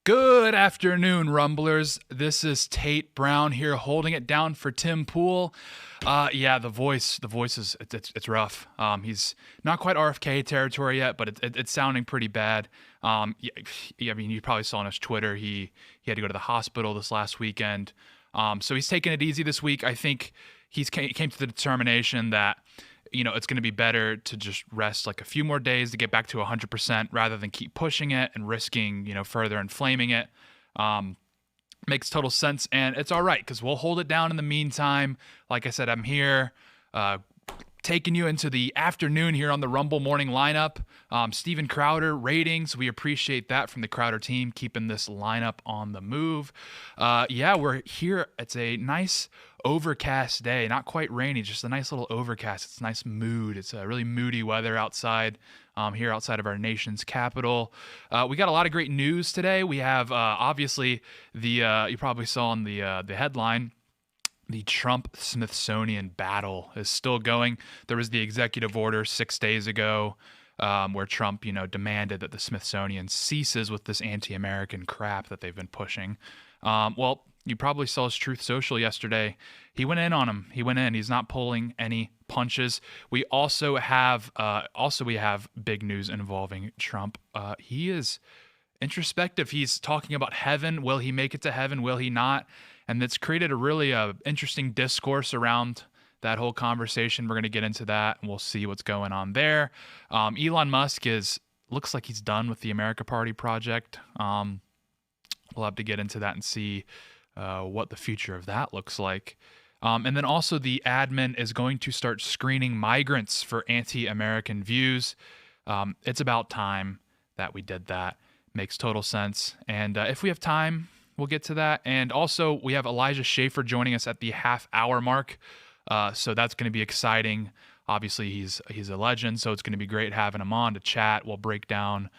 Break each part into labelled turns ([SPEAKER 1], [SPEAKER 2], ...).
[SPEAKER 1] Good afternoon, Rumblers. This is Tate Brown here, holding it down for Tim Pool. Yeah, the voice is it's rough. He's not quite RFK territory yet, but it's sounding pretty bad. Yeah, I mean, you probably saw on his Twitter he had to go to the hospital this last weekend. So he's taking it easy this week. I think he came to the determination that it's going to be better to just rest like a few more days to get back to 100% rather than keep pushing it and risking, further inflaming it. Makes total sense, and it's all right because we'll hold it down in the meantime. Like I said, I'm here taking you into the afternoon here on the Rumble morning lineup. Steven Crowder ratings, we appreciate that from the Crowder team, keeping this lineup on the move. Yeah, we're here. It's a nice overcast day, not quite rainy, just a nice little overcast. It's a nice mood. It's a really moody weather outside, here outside of our nation's capital. We got a lot of great news today. We have obviously you probably saw in the headline, the Trump-Smithsonian battle is still going. There was the executive order 6 days ago where Trump, demanded that the Smithsonian ceases with this anti-American crap that they've been pushing. Well, you probably saw his Truth Social yesterday. He went in on him. He went in. He's not pulling any punches. We also have big news involving Trump. He is introspective. He's talking about heaven. Will he make it to heaven? Will he not? And that's created a really interesting discourse around that whole conversation. We're going to get into that, and we'll see what's going on there. Elon Musk looks like he's done with the America Party project. We'll have to get into that and see what the future of that looks like. And then also the admin is going to start screening migrants for anti-American views. It's about time that we did that. Makes total sense. And if we have time, we'll get to that. And also, we have Elijah Schaefer joining us at the half-hour mark. So that's going to be exciting. Obviously, he's a legend, so it's going to be great having him on to chat. We'll break down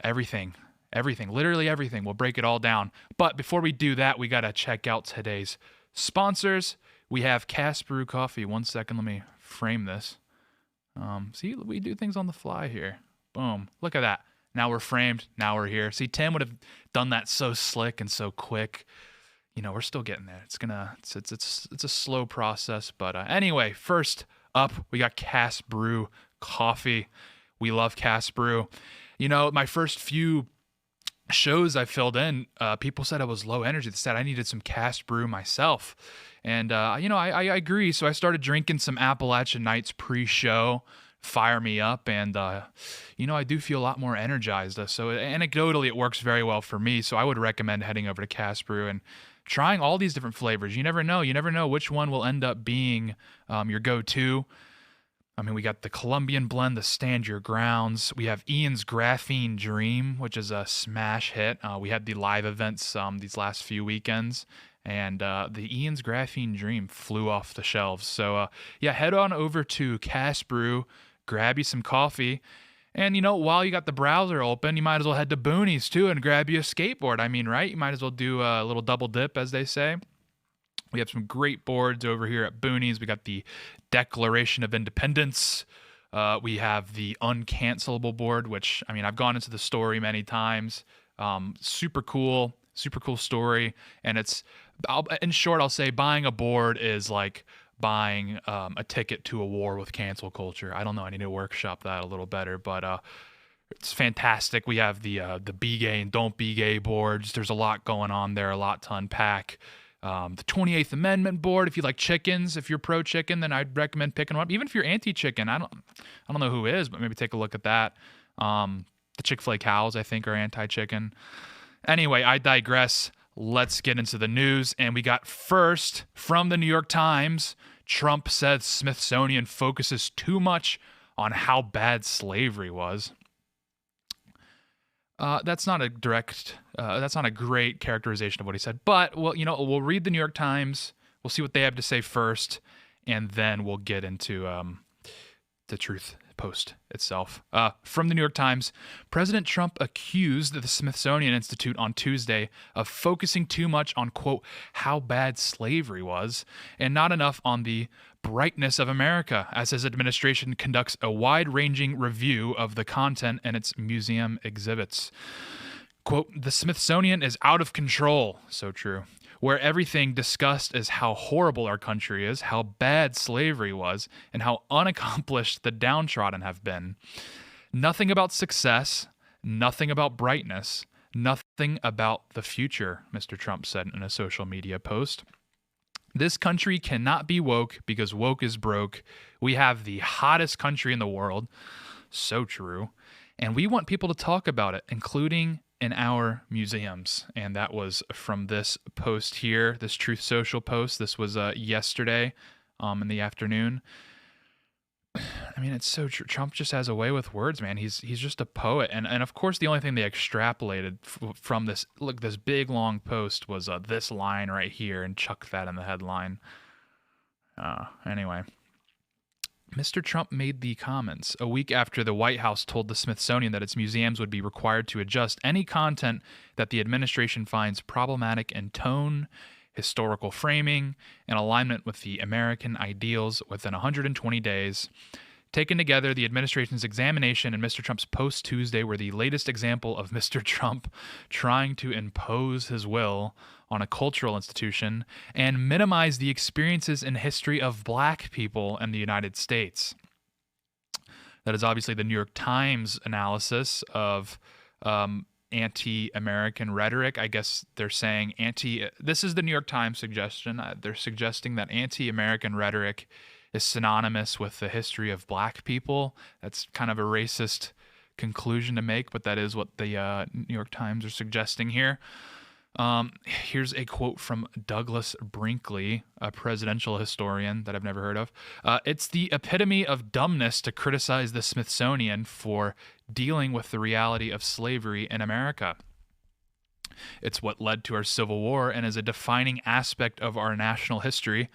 [SPEAKER 1] everything, literally everything. We'll break it all down. But before we do that, we got to check out today's sponsors. We have Cast Brew Coffee. 1 second, let me frame this. See, we do things on the fly here. Boom. Look at that. Now we're framed. Now we're here. See, Tim would have done that so slick and so quick. We're still getting there. It's a slow process. But anyway, first up, we got Cast Brew Coffee. We love Cast Brew. My first few shows I filled in, people said I was low energy. They said I needed some Cast Brew myself. And, I agree. So I started drinking some Appalachian Nights pre-show. Fire me up, and I do feel a lot more energized. So anecdotally, it works very well for me. So I would recommend heading over to Cast Brew and trying all these different flavors. You never know which one will end up being your go-to. I mean, we got the Colombian blend, the Stand Your Grounds. We have Ian's Graphene Dream, which is a smash hit. We had the live events these last few weekends, and the Ian's Graphene Dream flew off the shelves. So head on over to Cast Brew. Grab you some coffee, and while you got the browser open, you might as well head to Boonies too and grab you a skateboard. I mean, right? You might as well do a little double dip, as they say. We have some great boards over here at Boonies. We got the Declaration of Independence. We have the Uncancelable board, which, I mean, I've gone into the story many times. Super cool story, and in short, I'll say buying a board is like buying a ticket to a war with cancel culture. I don't know. I need to workshop that a little better, but it's fantastic. We have the Be Gay and Don't Be Gay boards. There's a lot going on there, a lot to unpack. The 28th Amendment board. If you like chickens, if you're pro-chicken, then I'd recommend picking one up. Even if you're anti-chicken, I don't know who is, but maybe take a look at that. The Chick-fil-A cows, I think, are anti-chicken. Anyway, I digress. Let's get into the news. And we got first from the New York Times, Trump said Smithsonian focuses too much on how bad slavery was. That's not a great characterization of what he said. But, we'll read the New York Times. We'll see what they have to say first. And then we'll get into the Truth Post itself. From the New York Times, President Trump accused the Smithsonian Institute on Tuesday of focusing too much on, quote, how bad slavery was, and not enough on the brightness of America, as his administration conducts a wide-ranging review of the content in its museum exhibits. Quote, the Smithsonian is out of control. So true. Where everything discussed is how horrible our country is, how bad slavery was, and how unaccomplished the downtrodden have been. Nothing about success, nothing about brightness, nothing about the future, Mr. Trump said in a social media post. This country cannot be woke because woke is broke. We have the hottest country in the world. So true. And we want people to talk about it, including in our museums. And that was from this post here, this Truth Social post. This was yesterday in the afternoon. I mean, it's so true. Trump just has a way with words, man. He's just a poet. And of course, the only thing they extrapolated from this, look, this big long post was this line right here, and chuck that in the headline. Anyway, Mr. Trump made the comments a week after the White House told the Smithsonian that its museums would be required to adjust any content that the administration finds problematic in tone, historical framing, and alignment with the American ideals within 120 days. Taken together, the administration's examination and Mr. Trump's post Tuesday were the latest example of Mr. Trump trying to impose his will on a cultural institution and minimize the experiences and history of black people in the United States. That is obviously the New York Times analysis of anti-American rhetoric. I guess they're saying this is the New York Times suggestion. They're suggesting that anti-American rhetoric is synonymous with the history of black people. That's kind of a racist conclusion to make, but that is what the New York Times are suggesting here. Here's a quote from Douglas Brinkley, a presidential historian that I've never heard of. It's the epitome of dumbness to criticize the Smithsonian for dealing with the reality of slavery in America. It's what led to our Civil War and is a defining aspect of our national history.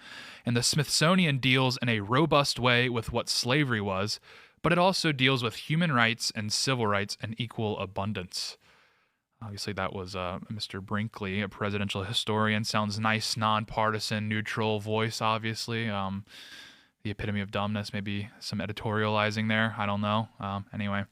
[SPEAKER 1] And the Smithsonian deals in a robust way with what slavery was, but it also deals with human rights and civil rights in equal abundance. Obviously, that was Mr. Brinkley, a presidential historian. Sounds nice, nonpartisan, neutral voice, obviously. The epitome of dumbness, maybe some editorializing there. I don't know. Anyway,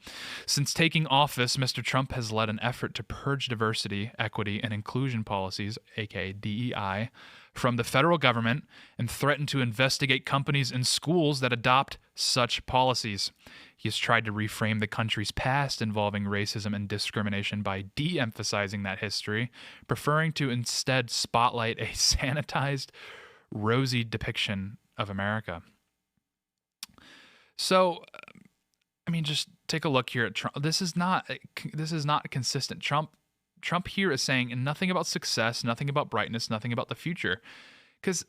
[SPEAKER 1] since taking office, Mr. Trump has led an effort to purge diversity, equity, and inclusion policies, aka DEI, from the federal government and threatened to investigate companies and schools that adopt such policies. He has tried to reframe the country's past involving racism and discrimination by de-emphasizing that history, preferring to instead spotlight a sanitized, rosy depiction of America. So, I mean, just take a look here at Trump. This is not consistent. Trump here is saying nothing about success, nothing about brightness, nothing about the future. Because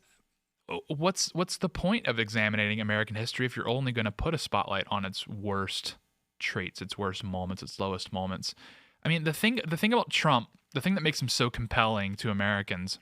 [SPEAKER 1] what's the point of examining American history if you're only going to put a spotlight on its worst traits, its worst moments, its lowest moments? I mean, the thing about Trump, the thing that makes him so compelling to Americans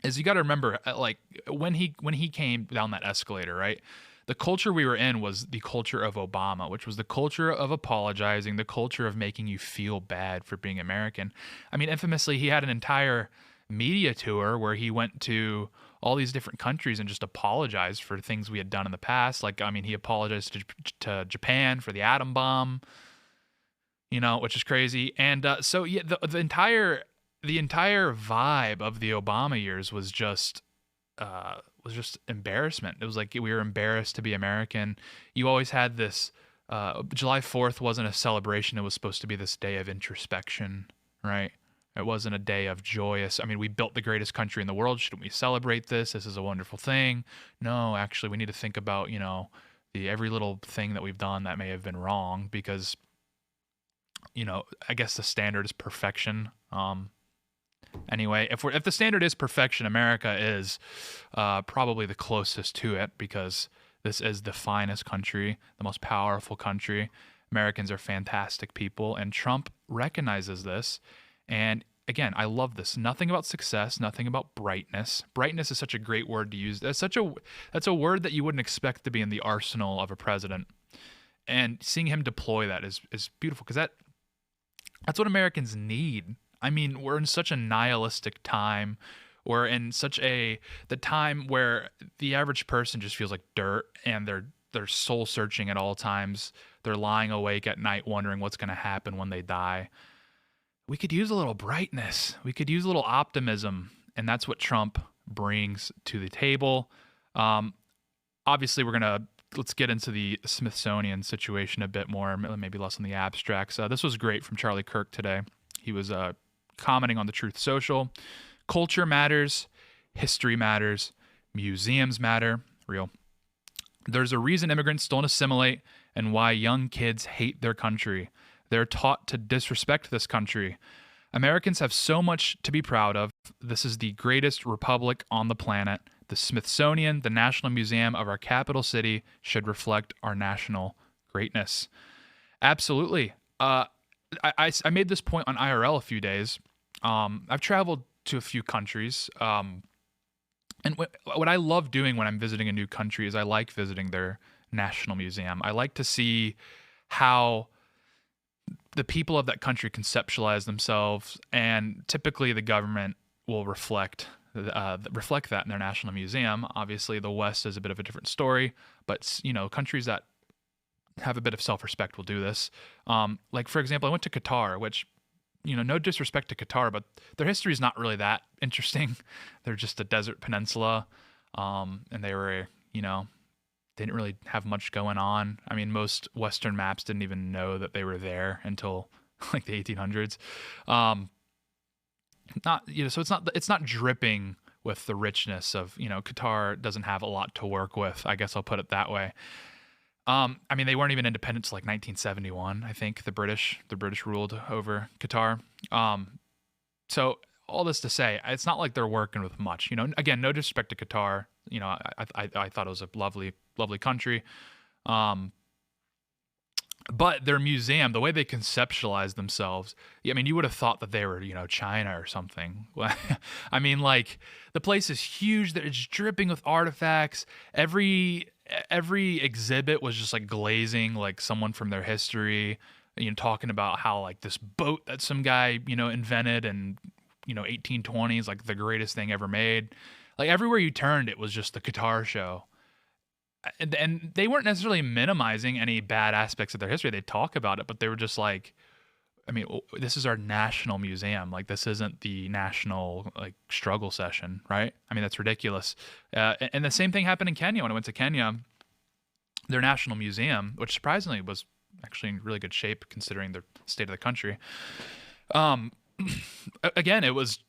[SPEAKER 1] is you got to remember, like when he came down that escalator, right? The culture we were in was the culture of Obama, which was the culture of apologizing, the culture of making you feel bad for being American. I mean, infamously, he had an entire media tour where he went to all these different countries and just apologized for things we had done in the past. Like, I mean, he apologized to Japan for the atom bomb, which is crazy. And so, yeah, the entire vibe of the Obama years was just embarrassment. It was like we were embarrassed to be American. You always had this. July 4th wasn't a celebration. It was supposed to be this day of introspection, right? It wasn't a day of joyous. I mean, we built the greatest country in the world. Shouldn't we celebrate this? This is a wonderful thing. No, actually, we need to think about every little thing that we've done that may have been wrong because I guess the standard is perfection. Anyway, if the standard is perfection, America is probably the closest to it because this is the finest country, the most powerful country. Americans are fantastic people, and Trump recognizes this. And again, I love this. Nothing about success, nothing about brightness. Brightness is such a great word to use. That's a word that you wouldn't expect to be in the arsenal of a president. And seeing him deploy that is beautiful because that's what Americans need. I mean, we're in such a nihilistic time. We're in the time where the average person just feels like dirt and they're soul searching at all times. They're lying awake at night wondering what's going to happen when they die. we could use a little brightness. We could use a little optimism, and that's what Trump brings to the table. Um, Obviously, let's get into the Smithsonian situation a bit more, maybe less on the abstracts. This was great from Charlie Kirk today. He was commenting on the Truth Social. Culture matters, history matters, museums matter. Real. There's a reason immigrants don't assimilate and why young kids hate their country. They're taught to disrespect this country. Americans have so much to be proud of. This is the greatest republic on the planet. The Smithsonian, the National Museum of our capital city, should reflect our national greatness. Absolutely. I made this point on IRL a few days. I've traveled to a few countries. And what I love doing when I'm visiting a new country is I like visiting their national museum. I like to see how the people of that country conceptualize themselves, and typically the government will reflect that in their national museum. Obviously, the West is a bit of a different story, but countries that have a bit of self-respect will do this. Like for example, I went to Qatar, which no disrespect to Qatar, but their history is not really that interesting. They're just a desert peninsula, and they were didn't really have much going on. I mean, most Western maps didn't even know that they were there until like the 1800s. So it's not dripping with the richness of Qatar doesn't have a lot to work with. I guess I'll put it that way. I mean, they weren't even independent until like 1971. I think the British ruled over Qatar. So all this to say, it's not like they're working with much. Again, no disrespect to Qatar. I thought it was a lovely country. But their museum, the way they conceptualize themselves, I mean, you would have thought that they were, China or something. I mean, like, the place is huge. It's dripping with artifacts. Every exhibit was just like glazing, like someone from their history, talking about how like this boat that some guy, invented in, 1820s, like the greatest thing ever made. Like everywhere you turned, it was just the Qatar show. And they weren't necessarily minimizing any bad aspects of their history. They talk about it, but they were just like, I mean, this is our national museum. Like, this isn't the national like struggle session, right? I mean, that's ridiculous. And the same thing happened in Kenya. When I went to Kenya, their national museum, which surprisingly was actually in really good shape considering the state of the country. Again, it was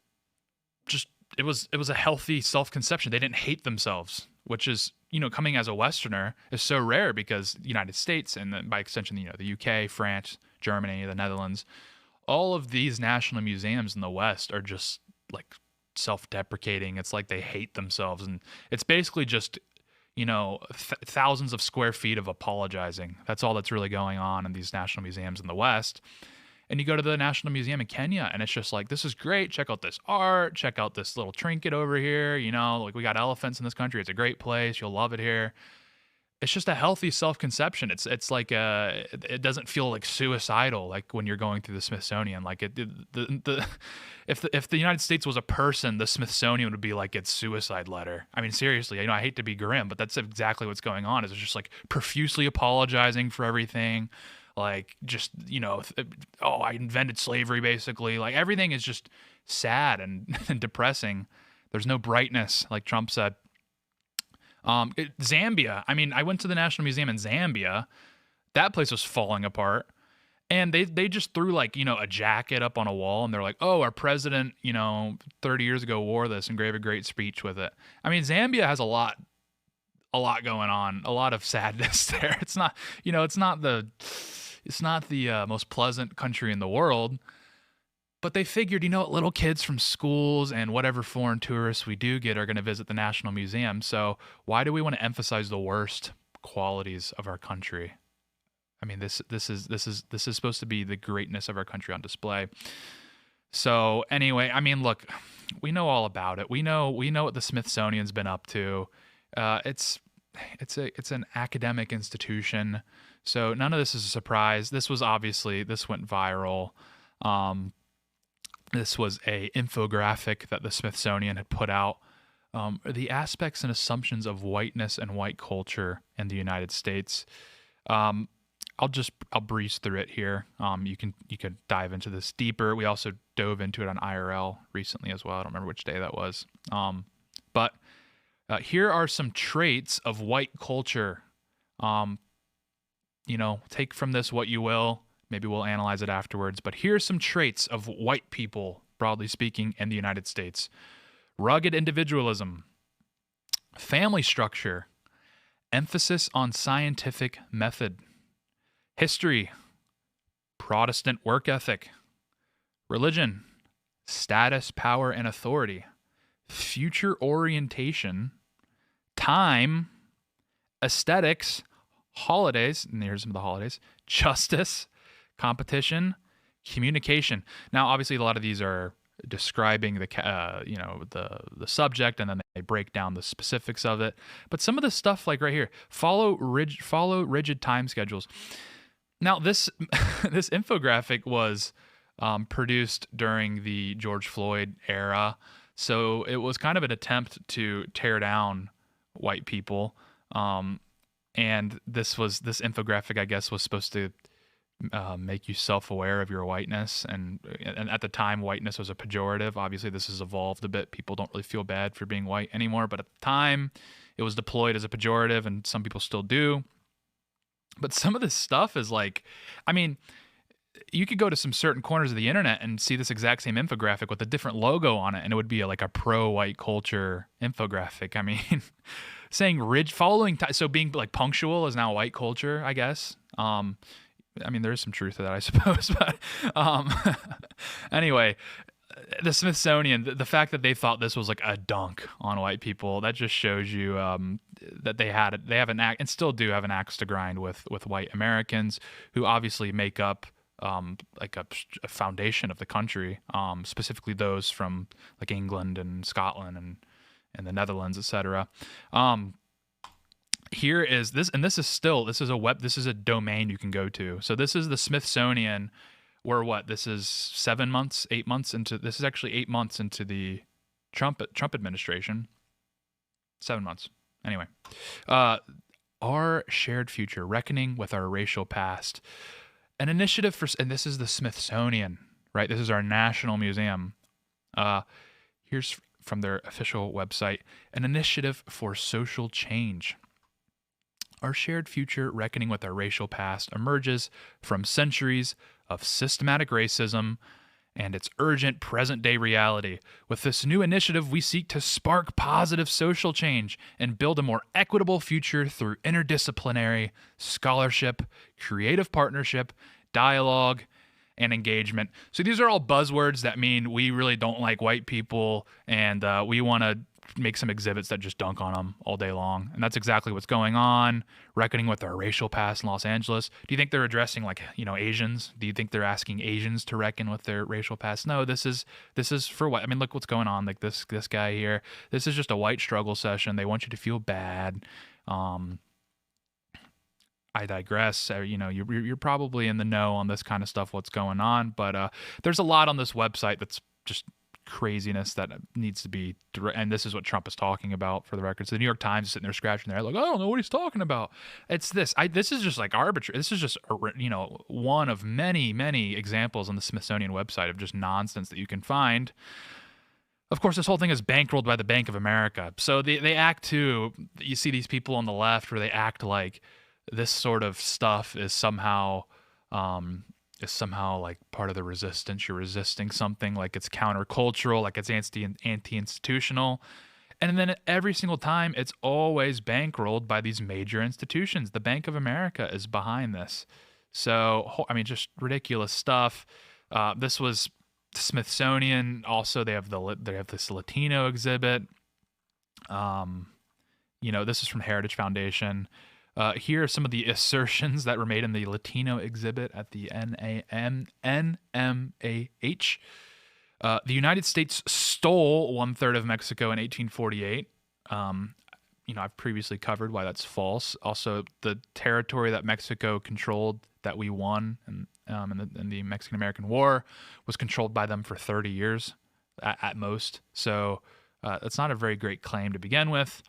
[SPEAKER 1] a healthy self-conception. They didn't hate themselves, which is, coming as a Westerner is so rare because the United States and then by extension, the UK, France, Germany, the Netherlands, all of these national museums in the West are just like self-deprecating. It's like they hate themselves. And it's basically just, thousands of square feet of apologizing. That's all that's really going on in these national museums in the West. And you go to the National Museum in Kenya, and it's just like, this is great. Check out this art. Check out this little trinket over here. Like we got elephants in this country. It's a great place. You'll love it here. It's just a healthy self-conception. It's like it doesn't feel like suicidal, like when you're going through the Smithsonian. Like if the United States was a person, the Smithsonian would be like its suicide letter. I mean, seriously. I hate to be grim, but that's exactly what's going on. Is it's just like profusely apologizing for everything. Like, just, I invented slavery, basically. Like, everything is just sad and depressing. There's no brightness, like Trump said. Zambia. I mean, I went to the National Museum in Zambia. That place was falling apart. And they just threw, like, a jacket up on a wall, and they're like, oh, our president, 30 years ago wore this and gave a great speech with it. I mean, Zambia has a lot going on, a lot of sadness there. It's not, it's not the most pleasant country in the world, but they figured, little kids from schools and whatever foreign tourists we do get are going to visit the National Museum. So why do we want to emphasize the worst qualities of our country? I mean, this is supposed to be the greatness of our country on display. So anyway, I mean, look, we know all about it. We know what the Smithsonian's been up to. It's an academic institution. So none of this is a surprise. This went viral. This was a infographic that the Smithsonian had put out. The aspects and assumptions of whiteness and white culture in the United States. I'll breeze through it here. You could dive into this deeper. We also dove into it on IRL recently as well. I don't remember which day that was. But here are some traits of white culture. Take from this what you will. Maybe we'll analyze it afterwards. But here's some traits of white people, broadly speaking, in the United States: rugged individualism, family structure, emphasis on scientific method, history, Protestant work ethic, religion, status, power, and authority, future orientation, time, aesthetics, holidays, and here's some of the holidays, justice, competition, communication. Now, obviously, a lot of these are describing the subject, and then they break down the specifics of it. But some of the stuff, like right here, follow rigid time schedules. Now, this this infographic was produced during the George Floyd era, so it was kind of an attempt to tear down white people. And this infographic, I guess, was supposed to make you self-aware of your whiteness, and at the time, whiteness was a pejorative. Obviously, this has evolved a bit. People don't really feel bad for being white anymore, but at the time, it was deployed as a pejorative, and some people still do. But some of this stuff is like, I mean, you could go to some certain corners of the internet and see this exact same infographic with a different logo on it, and it would be like a pro-white culture infographic. I mean, saying following time, so being like punctual is now white culture, I guess. I mean, there is some truth to that, I suppose. But anyway, the Smithsonian, the fact that they thought this was like a dunk on white people, that just shows you that they have an act, and still do have an axe to grind with white Americans, who obviously make up like a foundation of the country, specifically those from like England and Scotland and the Netherlands, etc. Here is this, and this is a domain you can go to. So this is the Smithsonian. This is 8 months into, this is actually 8 months into the Trump administration. 7 months. Anyway, our shared future, reckoning with our racial past, an initiative and this is the Smithsonian, right? This is our national museum. Here's from their official website, an initiative for social change. Our shared future, reckoning with our racial past, emerges from centuries of systematic racism and its urgent present-day reality. With this new initiative, we seek to spark positive social change and build a more equitable future through interdisciplinary scholarship, creative partnership, dialogue, and engagement. So these are all buzzwords that mean we really don't like white people, and we want to make some exhibits that just dunk on them all day long. And that's exactly what's going on. Reckoning with our racial past in Los Angeles. Do you think they're addressing Asians? Do you think they're asking Asians to reckon with their racial past? No, this is for white. I mean, look what's going on. Like this guy here. This is just a white struggle session. They want you to feel bad. I digress. You're probably in the know on this kind of stuff, what's going on. But there's a lot on this website that's just craziness that needs to be, and this is what Trump is talking about, for the record. So the New York Times is sitting there scratching their head like, I don't know what he's talking about. It's this. This is just like arbitrary. This is just one of many examples on the Smithsonian website of just nonsense that you can find. Of course, this whole thing is bankrolled by the Bank of America. So they act too. You see these people on the left where they act like this sort of stuff is somehow like part of the resistance. You're resisting something, like it's countercultural, like it's anti-institutional. And then every single time, it's always bankrolled by these major institutions. The Bank of America is behind this. So, I mean, just ridiculous stuff. This was Smithsonian. Also, they have this Latino exhibit. This is from the Heritage Foundation. Here are some of the assertions that were made in the Latino exhibit at the NMAH. The United States stole 1/3 of Mexico in 1848. I've previously covered why that's false. Also, the territory that Mexico controlled that we won in the Mexican-American War was controlled by them for 30 years at most. So that's not a very great claim to begin with.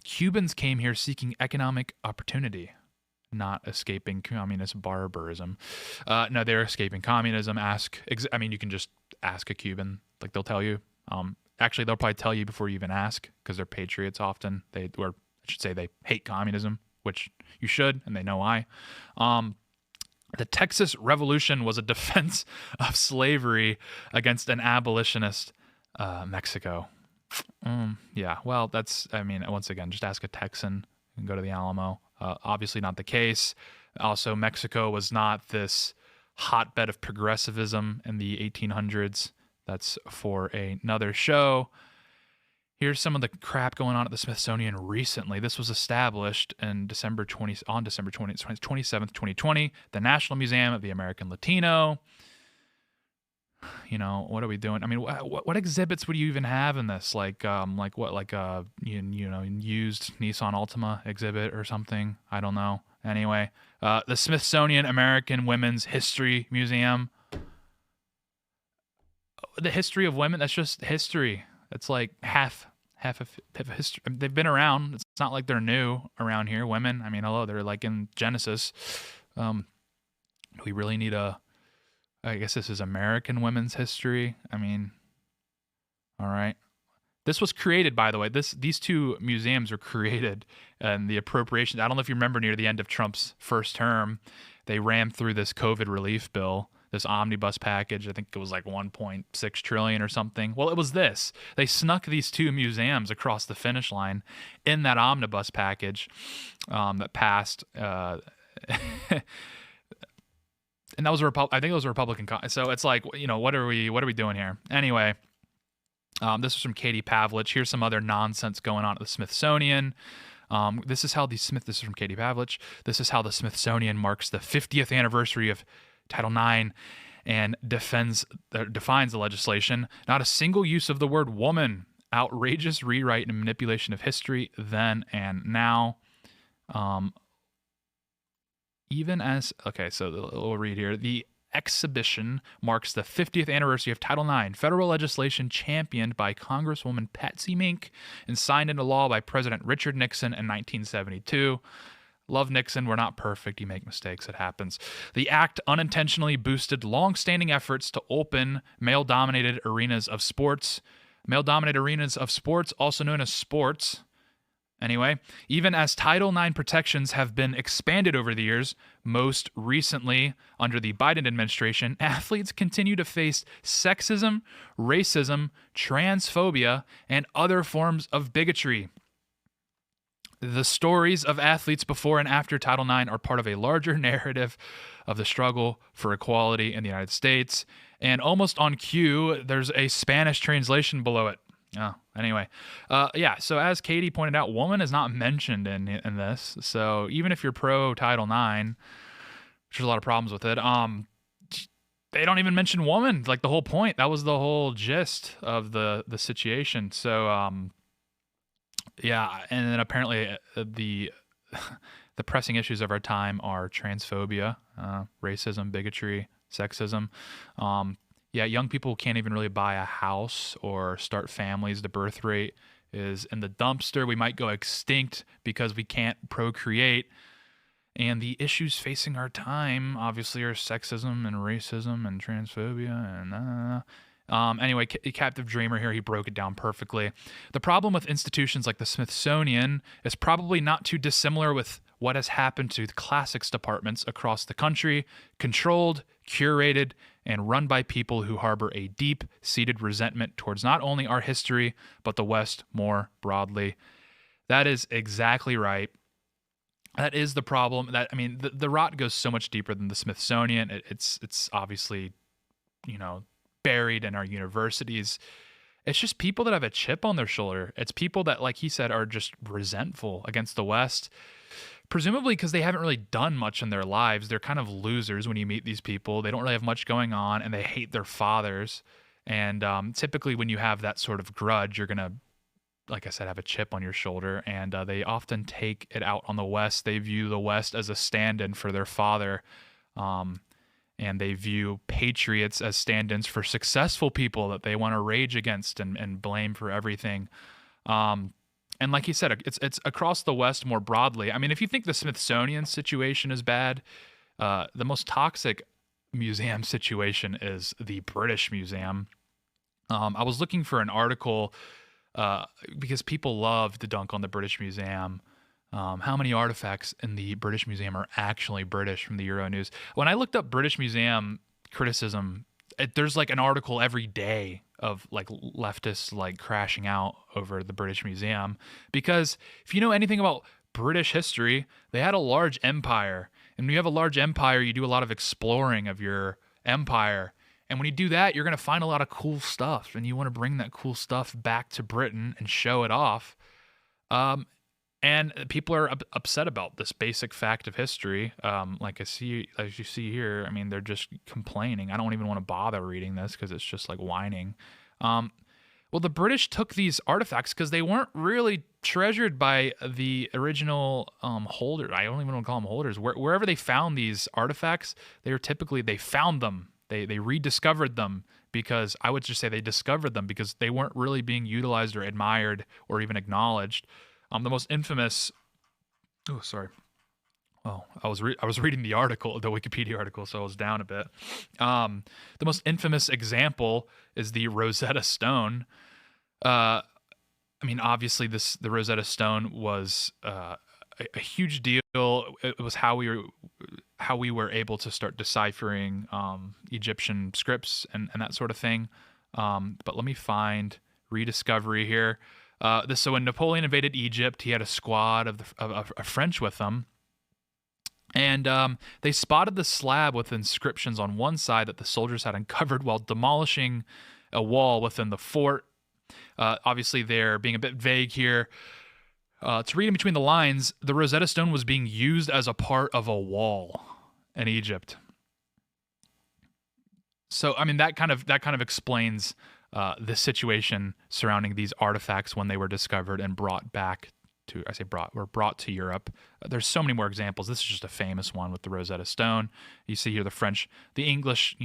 [SPEAKER 1] Cubans came here seeking economic opportunity. not escaping communist barbarism. No, they're escaping communism. You can just ask a Cuban, like they'll tell you. Actually, they'll probably tell you before you even ask, because they're patriots often. They hate communism, which you should, and they know why. The Texas Revolution was a defense of slavery against an abolitionist Mexico. Yeah, well, once again, just ask a Texan and go to the Alamo. Obviously not the case. Also, Mexico was not this hotbed of progressivism in the 1800s. That's for another show. Here's some of the crap going on at the Smithsonian recently. This was established on December 27th, 2020, the National Museum of the American Latino. What are we doing? I mean, what exhibits would you even have in this? Used Nissan Altima exhibit or something? I don't know. Anyway, the Smithsonian American Women's History Museum. The history of women, that's just history. It's like half of history. They've been around. It's not like they're new around here. Women, hello, they're like in Genesis. We really need I guess this is American women's history. All right. This was created, by the way. These two museums were created, and the appropriation. I don't know if you remember, near the end of Trump's first term, they rammed through this COVID relief bill, this omnibus package. I think it was like 1.6 trillion or something. Well, it was this. They snuck these two museums across the finish line in that omnibus package that passed. And that was I think it was a Republican. So it's like, what are we doing here? Anyway, this is from Katie Pavlich. Here's some other nonsense going on at the Smithsonian. This is from Katie Pavlich. This is how the Smithsonian marks the 50th anniversary of Title IX and defines the legislation. Not a single use of the word woman. Outrageous rewrite and manipulation of history then and now. So we'll read here. The exhibition marks the 50th anniversary of Title IX, federal legislation championed by Congresswoman Patsy Mink and signed into law by President Richard Nixon in 1972. Love Nixon. We're not perfect. You make mistakes. It happens. The act unintentionally boosted long-standing efforts to open male-dominated arenas of sports. Male-dominated arenas of sports, also known as sports. Anyway, even as Title IX protections have been expanded over the years, most recently under the Biden administration, athletes continue to face sexism, racism, transphobia, and other forms of bigotry. The stories of athletes before and after Title IX are part of a larger narrative of the struggle for equality in the United States. And almost on cue, there's a Spanish translation below it. Oh, anyway. So as Katie pointed out, woman is not mentioned in this. So even if you're pro Title IX, which there's a lot of problems with it, they don't even mention woman. Like the whole point. That was the whole gist of the situation. So, and then apparently the pressing issues of our time are transphobia, racism, bigotry, sexism. Young people can't even really buy a house or start families. The birth rate is in the dumpster. We might go extinct because we can't procreate. And the issues facing our time, obviously, are sexism and racism and transphobia. Anyway, Captive Dreamer here, he broke it down perfectly. The problem with institutions like the Smithsonian is probably not too dissimilar with what has happened to the classics departments across the country, controlled, curated, and run by people who harbor a deep-seated resentment towards not only our history, but the West more broadly. That is exactly right. That is the problem. The rot goes so much deeper than the Smithsonian. It's obviously, buried in our universities. It's just people that have a chip on their shoulder. It's people that, like he said, are just resentful against the West. Presumably because they haven't really done much in their lives. They're kind of losers when you meet these people. They don't really have much going on, and they hate their fathers. And typically when you have that sort of grudge, you're going to, like I said, have a chip on your shoulder. And they often take it out on the West. They view the West as a stand-in for their father. And they view patriots as stand-ins for successful people that they want to rage against and blame for everything. And like he said, it's across the West more broadly. I mean, if you think the Smithsonian situation is bad, the most toxic museum situation is the British Museum. I was looking for an article because people love to dunk on the British Museum. How many artifacts in the British Museum are actually British from the Euronews? When I looked up British Museum criticism, there's like an article every day of like leftists like crashing out over the British Museum. Because if you know anything about British history, they had a large empire. And when you have a large empire, you do a lot of exploring of your empire. And when you do that, you're going to find a lot of cool stuff. And you want to bring that cool stuff back to Britain and show it off. And people are upset about this basic fact of history. Like as you see here, I mean, they're just complaining. I don't even want to bother reading this because it's just like whining. Well, the British took these artifacts because they weren't really treasured by the original holders. I don't even want to call them holders. Wherever they found these artifacts, they found them. They rediscovered them because I would just say they discovered them because they weren't really being utilized or admired or even acknowledged. The most infamous. Oh, sorry. Well, I was reading the article, the Wikipedia article, so I was down a bit. The most infamous example is the Rosetta Stone. I mean, obviously, the Rosetta Stone was a huge deal. It was how we were able to start deciphering Egyptian scripts and that sort of thing. But let me find rediscovery here. So when Napoleon invaded Egypt, he had a squad of French with him. And they spotted the slab with inscriptions on one side that the soldiers had uncovered while demolishing a wall within the fort. Obviously, they're being a bit vague here. To read in between the lines, the Rosetta Stone was being used as a part of a wall in Egypt. So, I mean, that kind of explains the situation surrounding these artifacts when they were discovered and brought to Europe. There's so many more examples. This is just a famous one with the Rosetta Stone. You see here the English,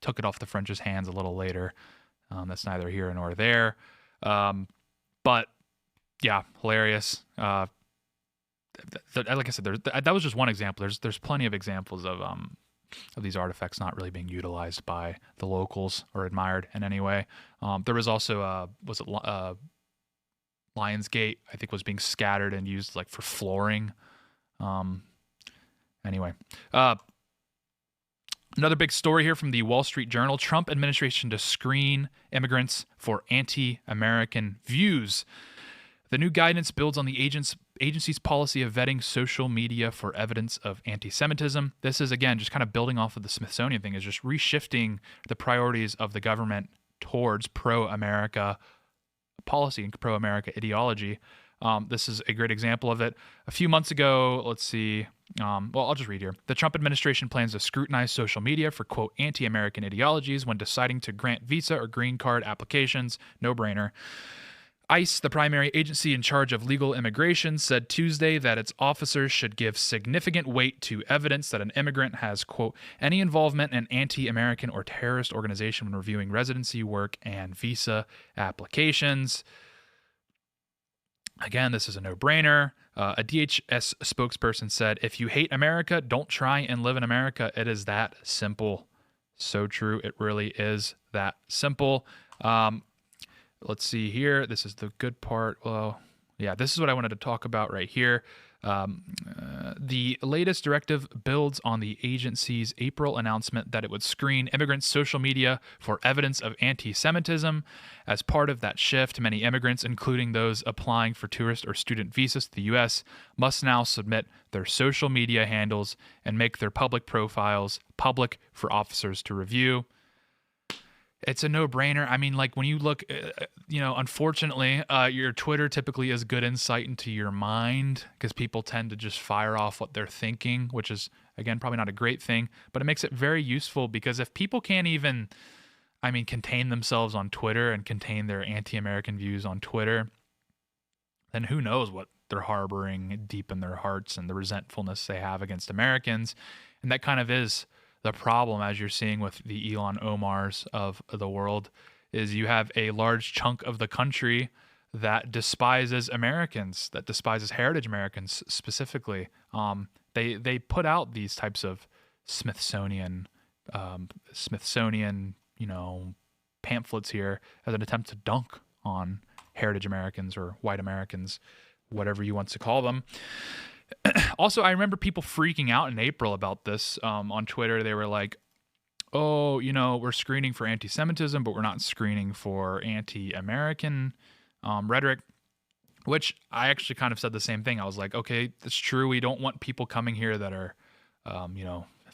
[SPEAKER 1] took it off the French's hands a little later. That's neither here nor there. But yeah, hilarious. Like I said, that was just one example. There's plenty of examples of these artifacts not really being utilized by the locals or admired in any way. There was also Lionsgate, I think, was being scattered and used like for flooring. Anyway, another big story here from the Wall Street Journal: Trump administration to screen immigrants for anti-American views. The new guidance builds on the agency's policy of vetting social media for evidence of anti-Semitism. This is, again, just kind of building off of the Smithsonian thing, is just reshifting the priorities of the government towards pro-America policy and pro-America ideology. This is a great example of it. A few months ago, let's see. I'll just read here. The Trump administration plans to scrutinize social media for, quote, anti-American ideologies when deciding to grant visa or green card applications. No brainer. ICE, the primary agency in charge of legal immigration, said Tuesday that its officers should give significant weight to evidence that an immigrant has, quote, any involvement in anti-American or terrorist organization when reviewing residency, work, and visa applications. Again, this is a no-brainer. A DHS spokesperson said, if you hate America, don't try and live in America. It is that simple. So true. It really is that simple. Let's see here. This is the good part. Well, yeah, this is what I wanted to talk about right here. The latest directive builds on the agency's April announcement that it would screen immigrants' social media for evidence of anti-Semitism. As part of that shift, many immigrants, including those applying for tourist or student visas to the U.S., must now submit their social media handles and make their public profiles public for officers to review. It's a no-brainer. I mean, like when you look, unfortunately, your Twitter typically is good insight into your mind because people tend to just fire off what they're thinking, which is, again, probably not a great thing, but it makes it very useful because if people can't even, contain themselves on Twitter and contain their anti-American views on Twitter, then who knows what they're harboring deep in their hearts and the resentfulness they have against Americans. And that kind of is the problem, as you're seeing with the Ilhan Omars of the world, is you have a large chunk of the country that despises Americans, that despises heritage Americans specifically. They put out these types of Smithsonian, pamphlets here as an attempt to dunk on heritage Americans or white Americans, whatever you want to call them. Also, I remember people freaking out in April about this on Twitter. They were like, oh, we're screening for anti-Semitism, but we're not screening for anti-American rhetoric, which I actually kind of said the same thing. I was like, okay, that's true. We don't want people coming here that are,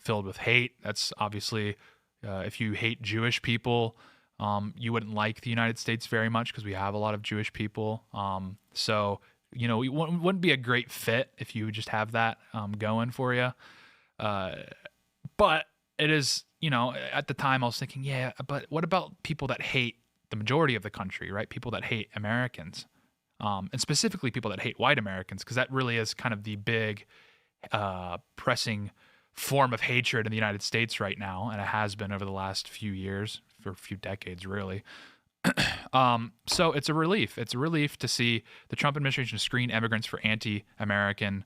[SPEAKER 1] filled with hate. That's obviously, if you hate Jewish people, you wouldn't like the United States very much because we have a lot of Jewish people. So, it wouldn't be a great fit if you just have that going for you. But it is, at the time I was thinking, yeah, but what about people that hate the majority of the country, right? People that hate Americans, and specifically people that hate white Americans, because that really is kind of the big pressing form of hatred in the United States right now, and it has been over the last few years, for a few decades, really. So it's a relief. It's a relief to see the Trump administration screen immigrants for anti-American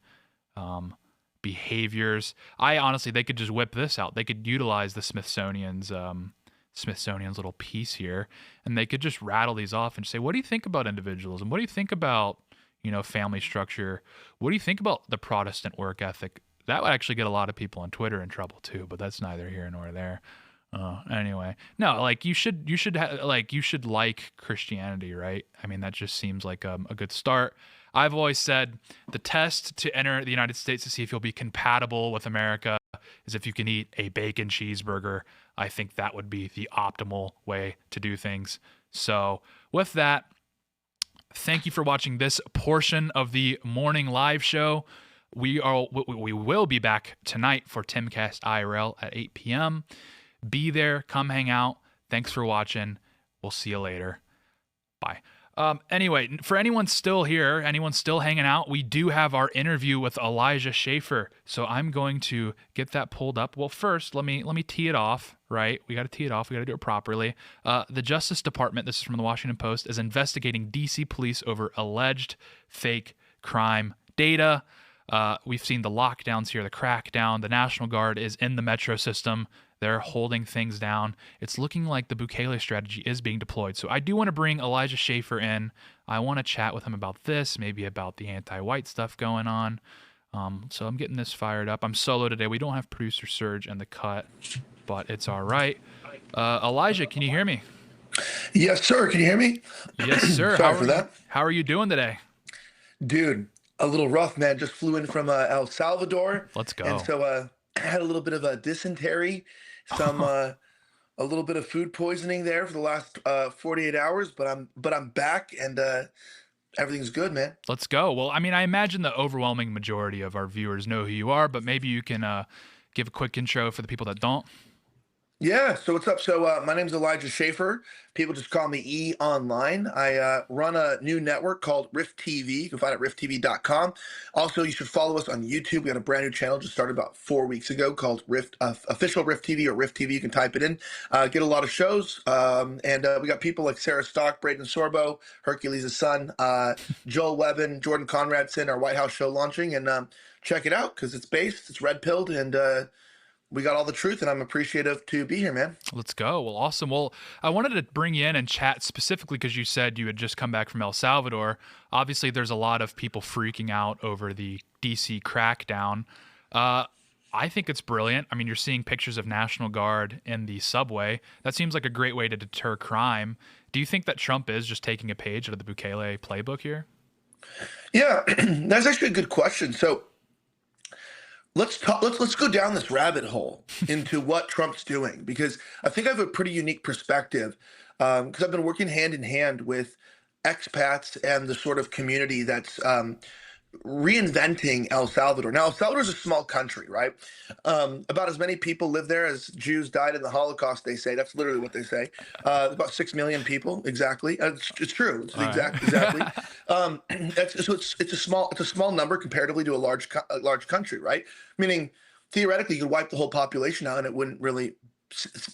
[SPEAKER 1] behaviors. They could just whip this out. They could utilize the Smithsonian's little piece here, and they could just rattle these off and say, what do you think about individualism? What do you think about, family structure? What do you think about the Protestant work ethic? That would actually get a lot of people on Twitter in trouble too, but that's neither here nor there. Anyway, no, you should like Christianity, right? I mean, that just seems like a good start. I've always said the test to enter the United States to see if you'll be compatible with America is if you can eat a bacon cheeseburger. I think that would be the optimal way to do things. So with that, thank you for watching this portion of the morning live show. We will be back tonight for TimCast IRL at 8 p.m. Be there. Come hang out. Thanks for watching. We'll see you later. Bye. Anyway, for anyone still here, anyone still hanging out, we do have our interview with Elijah Schaffer. So I'm going to get that pulled up. Well, first, let me tee it off, right? We got to tee it off. We got to do it properly. The Justice Department, this is from the Washington Post, is investigating D.C. police over alleged fake crime data. We've seen the lockdowns here, the crackdown. The National Guard is in the metro system. They're holding things down. It's looking like the Bukele strategy is being deployed. So I do want to bring Elijah Schaffer in. I want to chat with him about this, maybe about the anti-white stuff going on. So I'm getting this fired up. I'm solo today. We don't have producer Serge in the cut, but it's all right. Elijah, can you hear me?
[SPEAKER 2] Yes, sir. Can you hear me?
[SPEAKER 1] Yes, sir.
[SPEAKER 2] Sorry for that.
[SPEAKER 1] How are you doing today?
[SPEAKER 2] Dude, a little rough, man. Just flew in from El Salvador.
[SPEAKER 1] Let's go.
[SPEAKER 2] And so I had a little bit of a dysentery, a little bit of food poisoning there for the last 48 hours, but I'm back and everything's good, man.
[SPEAKER 1] Let's go. Well, I mean, I imagine the overwhelming majority of our viewers know who you are, but maybe you can give a quick intro for the people that don't.
[SPEAKER 2] Yeah, so what's up? So my name's Elijah Schaffer. People just call me E online. I run a new network called Rift TV. You can find it at rifttv.com. Also, you should follow us on YouTube. We got a brand new channel just started about 4 weeks ago called Official Rift TV or Rift TV. You can type it in. Get a lot of shows. And we got people like Sarah Stock, Braden Sorbo, Hercules' son, Joel Webben, Jordan Conradson, our White House show launching. And check it out because it's based, it's red-pilled, and we got all the truth, and I'm appreciative to be here, man.
[SPEAKER 1] Let's go. Well, awesome. Well, I wanted to bring you in and chat specifically because you said you had just come back from El Salvador. Obviously, there's a lot of people freaking out over the D.C. crackdown. I think it's brilliant. I mean, you're seeing pictures of National Guard in the subway. That seems like a great way to deter crime. Do you think that Trump is just taking a page out of the Bukele playbook here?
[SPEAKER 2] Yeah, that's actually a good question. So let's go down this rabbit hole into what Trump's doing, because I think I have a pretty unique perspective because I've been working hand in hand with expats and the sort of community that's reinventing El Salvador. Now, El Salvador is a small country, right? About as many people live there as Jews died in the Holocaust, they say. That's literally what they say. About 6 million people, exactly. It's true. It's exactly. It's a small number comparatively to a large country, right? Meaning, theoretically, you could wipe the whole population out, and it wouldn't really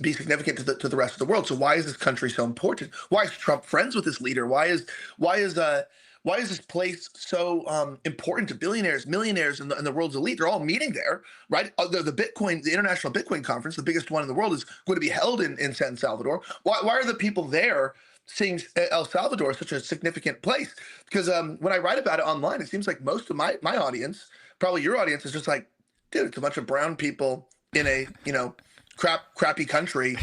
[SPEAKER 2] be significant to the rest of the world. So why is this country so important? Why is Trump friends with this leader? Why is why is this place so important to billionaires, millionaires, and the world's elite? They're all meeting there, right? The International Bitcoin Conference, the biggest one in the world, is going to be held in San Salvador. Why are the people there seeing El Salvador as such a significant place? Because when I write about it online, it seems like most of my audience, probably your audience, is just like, dude, it's a bunch of brown people in a crappy country.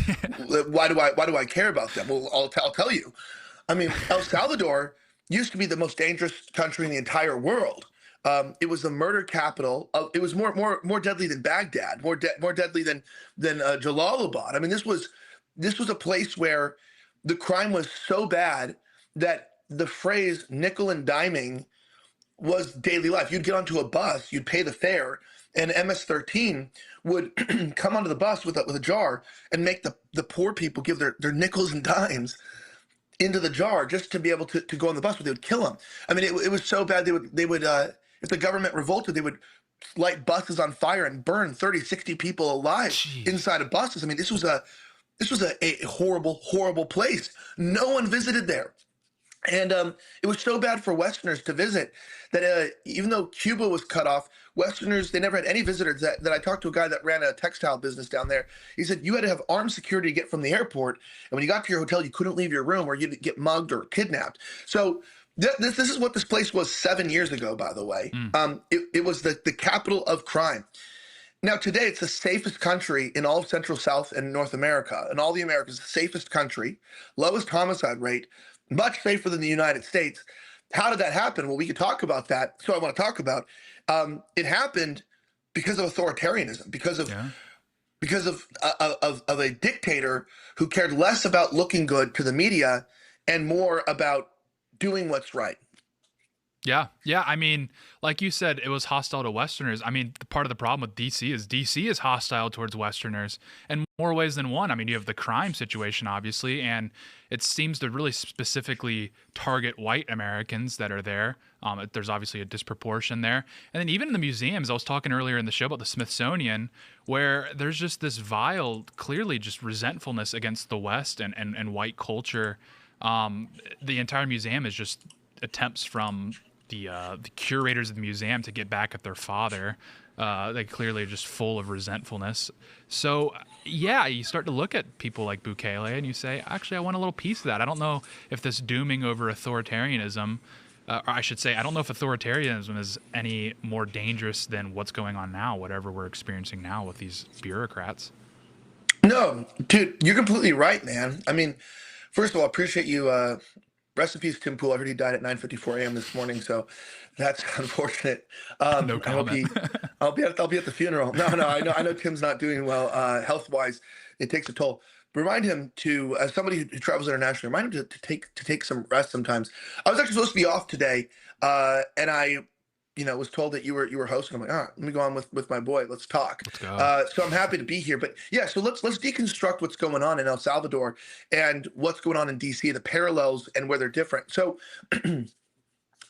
[SPEAKER 2] Why do I care about them? Well, I'll tell you. I mean, El Salvador used to be the most dangerous country in the entire world. It was the murder capital. It was more deadly than Baghdad, more deadly than Jalalabad. I mean, this was a place where the crime was so bad that the phrase nickel and diming was daily life. You'd get onto a bus, you'd pay the fare, and MS-13 would come onto the bus with a jar and make the poor people give their nickels and dimes into the jar just to be able to go on the bus, but they would kill them. I mean, it was so bad they would if the government revolted, they would light buses on fire and burn 30, 60 people alive
[SPEAKER 1] Jeez.
[SPEAKER 2] inside of buses. I mean, this was a horrible place. No one visited there. And it was so bad for Westerners to visit that even though Cuba was cut off, Westerners, they never had any visitors. That I talked to a guy that ran a textile business down there. He said you had to have armed security to get from the airport. And when you got to your hotel, you couldn't leave your room or you'd get mugged or kidnapped. So this is what this place was 7 years ago, by the way. It was the capital of crime. Now, today, it's the safest country in all of Central, South, and North America. In all the Americas, the safest country, lowest homicide rate, much safer than the United States. How did that happen? Well, we could talk about that. So I want to talk about it happened because of authoritarianism, because of a dictator who cared less about looking good to the media and more about doing what's right.
[SPEAKER 1] Yeah. I mean, like you said, it was hostile to Westerners. I mean, part of the problem with DC is hostile towards Westerners in more ways than one. I mean, you have the crime situation, obviously, and it seems to really specifically target white Americans that are there. There's obviously a disproportion there. And then even in the museums, I was talking earlier in the show about the Smithsonian, where there's just this vile, clearly just resentfulness against the West and white culture. The entire museum is just attempts from the curators of the museum to get back at their father. They clearly are just full of resentfulness. So, yeah, you start to look at people like Bukele and you say, actually, I want a little piece of that. I don't know if this dooming over authoritarianism, or I should say, I don't know if authoritarianism is any more dangerous than what's going on now, whatever we're experiencing now with these bureaucrats.
[SPEAKER 2] No, dude, you're completely right, man. I mean, first of all, I appreciate you. Rest in peace, Tim Pool. I heard he died at 9:54 a.m. this morning, so that's unfortunate.
[SPEAKER 1] No
[SPEAKER 2] I hope
[SPEAKER 1] comment.
[SPEAKER 2] I'll be at the funeral. No, I know Tim's not doing well health wise. It takes a toll. Remind him to, as somebody who travels internationally, remind him to take some rest sometimes. I was actually supposed to be off today, and I was told that you were hosting. I'm like, all right, let me go on with my boy. Let's talk.
[SPEAKER 1] Let's go.
[SPEAKER 2] So I'm happy to be here. But yeah, so let's deconstruct what's going on in El Salvador and what's going on in DC, the parallels and where they're different. So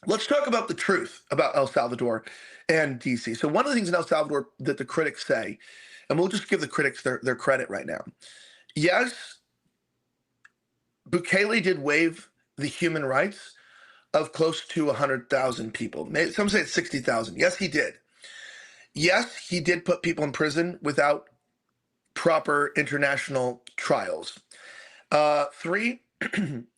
[SPEAKER 2] let's talk about the truth about El Salvador and DC. So one of the things in El Salvador that the critics say, and we'll just give the critics their credit right now. Yes, Bukele did waive the human rights of close to 100,000 people. Some say it's 60,000. Yes, he did. Yes, he did put people in prison without proper international trials. 3,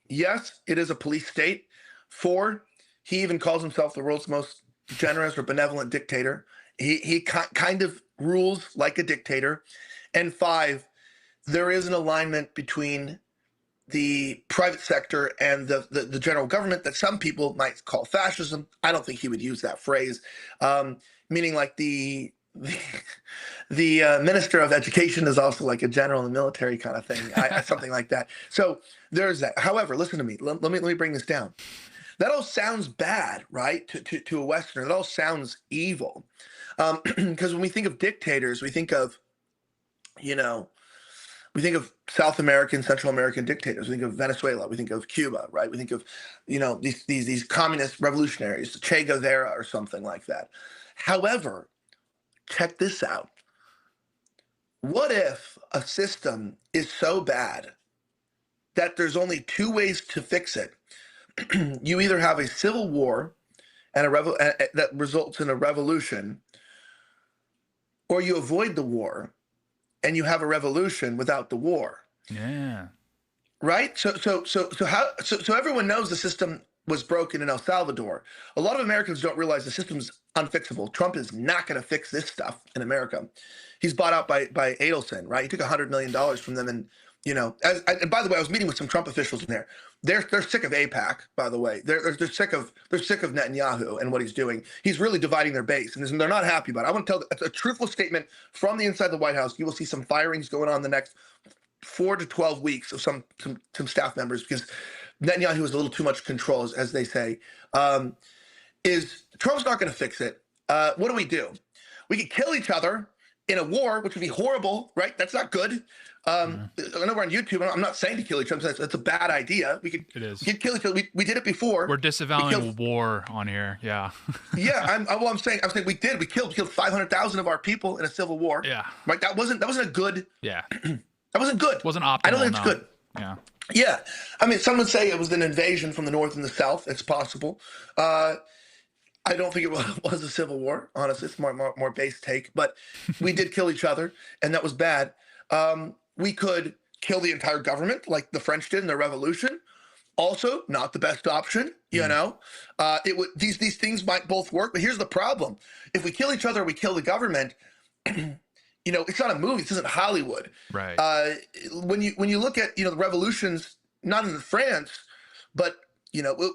[SPEAKER 2] yes, it is a police state. 4, he even calls himself the world's most generous or benevolent dictator. He kind of rules like a dictator. And 5, there is an alignment between the private sector and the general government that some people might call fascism. I don't think he would use that phrase, meaning like the minister of education is also like a general in the military kind of thing, something like that. So there's that. However, listen to me. Let me bring this down. That all sounds bad, right? To a Westerner, that all sounds evil, because when we think of dictators, we think of we think of South American, Central American dictators. We think of Venezuela. We think of Cuba, right? We think of, these communist revolutionaries, Che Guevara or something like that. However, check this out. What if a system is so bad that there's only two ways to fix it? You either have a civil war and that results in a revolution, or you avoid the war and you have a revolution without the war.
[SPEAKER 1] Yeah.
[SPEAKER 2] Right? So everyone knows the system was broken in El Salvador. A lot of Americans don't realize the system's unfixable. Trump is not going to fix this stuff in America. He's bought out by Adelson, right? He took $100 million from them, and and by the way, I was meeting with some Trump officials in there. They're sick of AIPAC, by the way. They're sick of Netanyahu and what he's doing. He's really dividing their base, and they're not happy about it. I want to tell a truthful statement from the inside the White House. You will see some firings going on the next 4 to 12 weeks of some staff members, because Netanyahu has a little too much control, as they say. Is Trump's not going to fix it. What do? We could kill each other in a war, which would be horrible, right? That's not good. I know we're on YouTube. I'm not saying to kill each other. That's a bad idea. We could kill each other. We did it before.
[SPEAKER 1] We're disavowing war on here. Yeah.
[SPEAKER 2] Yeah. I'm saying we did. We killed 500,000 of our people in a civil war.
[SPEAKER 1] Yeah.
[SPEAKER 2] Right. That wasn't a good.
[SPEAKER 1] Yeah.
[SPEAKER 2] That wasn't good.
[SPEAKER 1] Wasn't optimal.
[SPEAKER 2] I don't think it's good.
[SPEAKER 1] Yeah.
[SPEAKER 2] Yeah. I mean, some would say it was an invasion from the north and the south. It's possible. I don't think it was a civil war. Honestly, it's more base take. But we did kill each other, and that was bad. We could kill the entire government, like the French did in their revolution. Also, not the best option. It would. These things might both work, but here's the problem: if we kill each other, we kill the government. It's not a movie. This isn't Hollywood.
[SPEAKER 1] Right.
[SPEAKER 2] When you look at the revolutions, not in France, but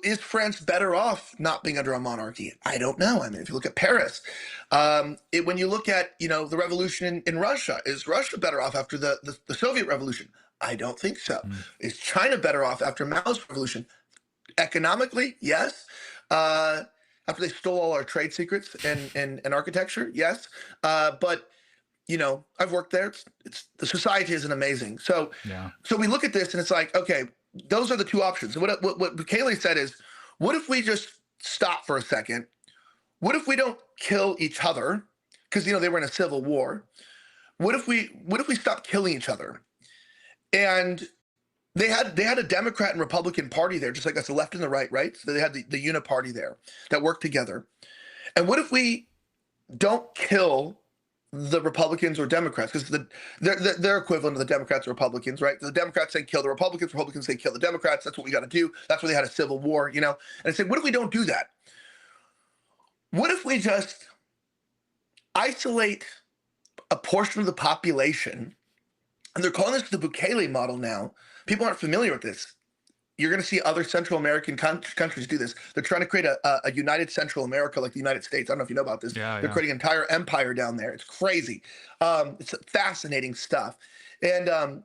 [SPEAKER 2] is France better off not being under a monarchy? I don't know. I mean, if you look at Paris, when you look at the revolution in Russia, is Russia better off after the Soviet Revolution? I don't think so. Is China better off after Mao's revolution? Economically, yes. After they stole all our trade secrets and architecture, yes. But I've worked there. The society isn't amazing. So we look at this and it's like, okay, those are the two options. And what Kayleigh said is, what if we just stop for a second? What if we don't kill each other? Because they were in a civil war. What if we stop killing each other? And they had a Democrat and Republican party there, just like us, the left and the right? So they had the uniparty there that worked together. And what if we don't kill the Republicans or Democrats, because they're equivalent to the Democrats or Republicans, right? The Democrats say kill the Republicans say kill the Democrats. That's what we got to do. That's why they had a civil war, And I said, what if we don't do that? What if we just isolate a portion of the population? And they're calling this the Bukele model now. People aren't familiar with this. You're going to see other Central American countries do this. They're trying to create a united Central America like the United States. I don't know if you know about this. They're creating an entire empire down there. It's crazy. It's fascinating stuff. And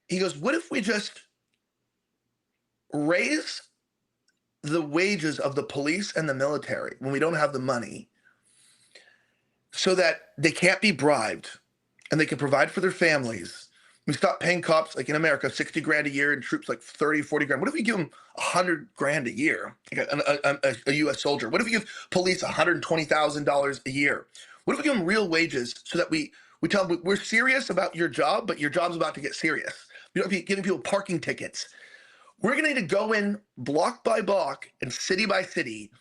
[SPEAKER 2] he goes, what if we just raise the wages of the police and the military when we don't have the money so that they can't be bribed and they can provide for their families? We stop paying cops, like in America, 60 grand a year, and troops like 30, 40 grand. What if we give them 100 grand a year, like a U.S. soldier? What if we give police $120,000 a year? What if we give them real wages so that we tell them we're serious about your job, but your job's about to get serious? You don't be giving people parking tickets. We're going to need to go in block by block and city by city,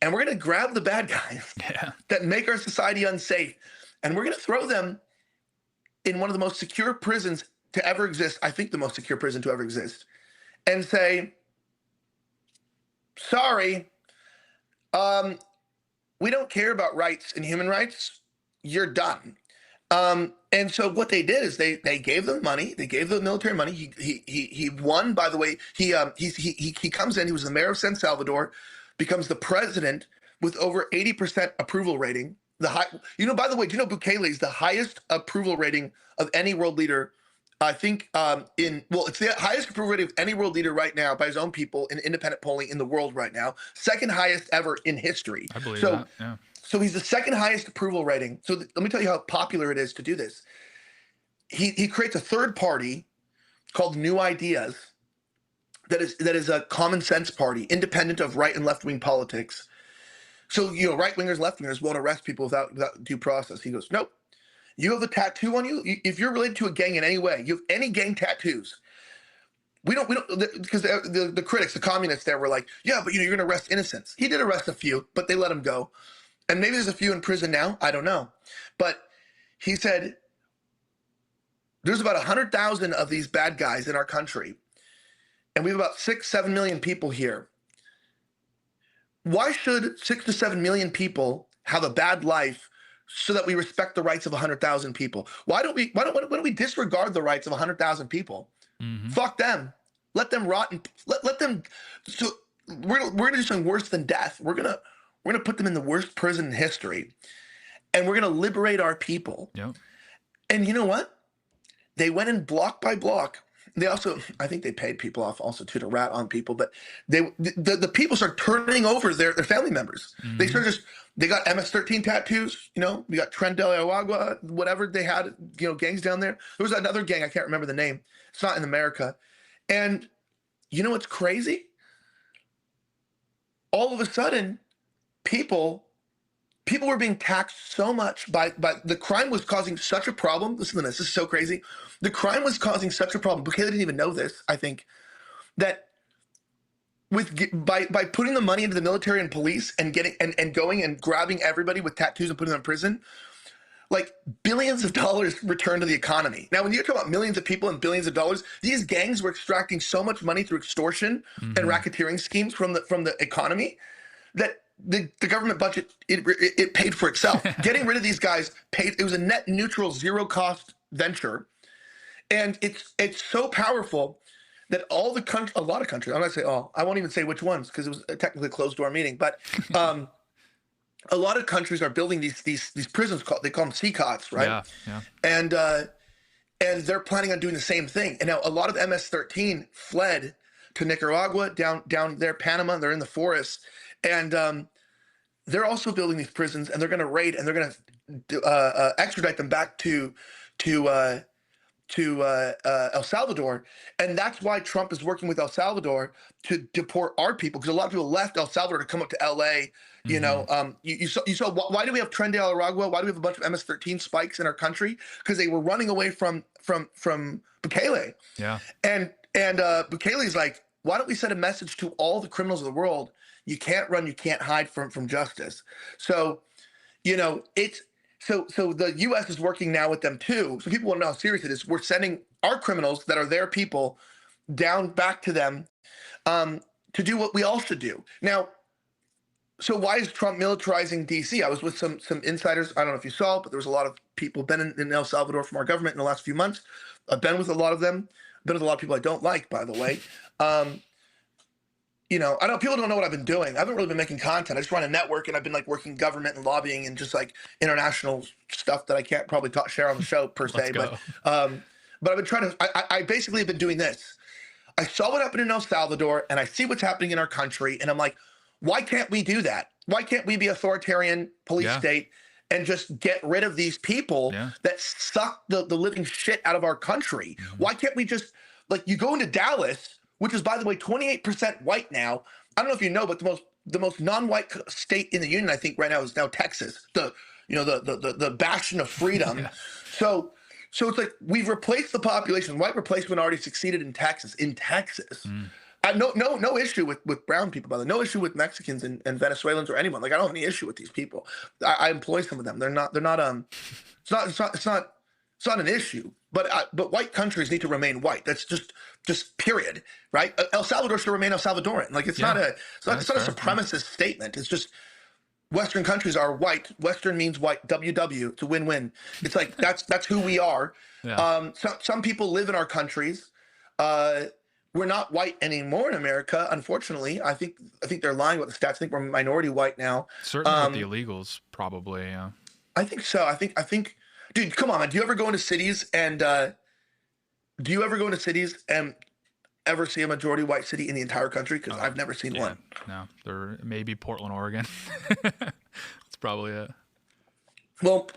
[SPEAKER 2] and we're going to grab the bad guys that make our society unsafe, and we're going to throw them in one of the most secure prisons to ever exist, I think the most secure prison to ever exist, and say, sorry, we don't care about rights and human rights. You're done. And so what they did is they gave them money. They gave the military money. He won, by the way. He comes in. He was the mayor of San Salvador, becomes the president with over 80% approval rating. By the way, do you know Bukele is the highest approval rating of any world leader? I think it's the highest approval rating of any world leader right now by his own people in independent polling in the world right now. Second highest ever in history.
[SPEAKER 1] I believe that. Yeah.
[SPEAKER 2] So he's the second highest approval rating. So let me tell you how popular it is to do this. He creates a third party called New Ideas that is a common sense party, independent of right and left wing politics. So, right wingers, left wingers won't arrest people without due process. He goes, nope. You have a tattoo on you. If you're related to a gang in any way, you have any gang tattoos. We don't, because the critics, the communists there were like, yeah, but you're going to arrest innocents. He did arrest a few, but they let him go. And maybe there's a few in prison now. I don't know. But he said, there's about 100,000 of these bad guys in our country. And we have about 7 million people here. Why should 6 to 7 million people have a bad life so that we respect the rights of 100,000 people? Why don't we disregard the rights of 100,000 people?
[SPEAKER 1] Mm-hmm.
[SPEAKER 2] Fuck them. Let them rot and let them. So we're gonna do something worse than death. We're gonna put them in the worst prison in history, and we're gonna liberate our people.
[SPEAKER 1] Yep.
[SPEAKER 2] And you know what? They went in block by block. They also, I think they paid people off also too to rat on people, but the people start turning over their family members.
[SPEAKER 1] Mm-hmm.
[SPEAKER 2] They got MS-13 tattoos, we got Tren de Agua, whatever they had, gangs down there. There was another gang, I can't remember the name. It's not in America. And you know what's crazy? All of a sudden, people were being taxed so much by the crime was causing such a problem. Listen to this. This is so crazy. The crime was causing such a problem. Bukele didn't even know this, I think, that by putting the money into the military and police and getting and going and grabbing everybody with tattoos and putting them in prison, like billions of dollars returned to the economy. Now, when you talk about millions of people and billions of dollars, these gangs were extracting so much money through extortion and racketeering schemes from the economy that the government budget, it paid for itself. Getting rid of these guys paid. It was a net neutral, zero cost venture, and it's so powerful that a lot of countries. I'm not say all. I won't even say which ones because it was technically a closed door meeting, but. A lot of countries are building these prisons they call them CCOTs, right?
[SPEAKER 1] Yeah.
[SPEAKER 2] And they're planning on doing the same thing. And now a lot of MS-13 fled to Nicaragua, down there, Panama. They're in the forests, and they're also building these prisons. And they're going to raid and they're going to extradite them back to El Salvador. And that's why Trump is working with El Salvador to deport our people, because a lot of people left El Salvador to come up to LA. You saw why do we have Tren de Agua? Why do we have a bunch of MS-13 spikes in our country? Because they were running away from Bukele. Yeah. And Bukele's like, why don't we send a message to all the criminals of the world? You can't run, you can't hide from justice. So, So the U.S. is working now with them too. So people want to know how serious it is. We're sending our criminals that are their people down back to them to do what we all should do. Now, so why is Trump militarizing D.C.? I was with some insiders. I don't know if you saw, but there was a lot of people been in El Salvador from our government in the last few months. I've been with a lot of them. Been with a lot of people I don't like, by the way. I know people don't know what I've been doing. I haven't really been making content. I just run a network, and I've been like working government and lobbying and just like international stuff that I can't probably share on the show per se. But I've been trying to. I basically have been doing this. I saw what happened in El Salvador, and I see what's happening in our country, and I'm like, why can't we do that? Why can't we be authoritarian police state and just get rid of these people that suck the living shit out of our country? Why can't we just, like, you go into Dallas, which is, by the way, 28% white now. I don't know if you know, but the most non-white state in the union, I think, right now is now Texas. The bastion of freedom. So it's like we've replaced the population. White replacement already succeeded in Texas. No issue with brown people, by the way. No issue with Mexicans and Venezuelans or anyone. Like, I don't have any issue with these people. I employ some of them. They're not. It's not an issue. But white countries need to remain white. That's just period, right? El Salvador should remain El Salvadoran. Like, it's not a supremacist statement. It's just Western countries are white. Western means white. WW. It's a win-win. It's like that's who we are. Some people live in our countries. We're not white anymore in America, unfortunately. I think they're lying about the stats. I think we're minority white now.
[SPEAKER 1] Certainly with the illegals, probably. Yeah.
[SPEAKER 2] I think so. I think, dude, come on. Do you ever go into cities and ever see a majority white city in the entire country? Because I've never seen one.
[SPEAKER 1] No, there may be Portland, Oregon. That's probably it.
[SPEAKER 2] Well,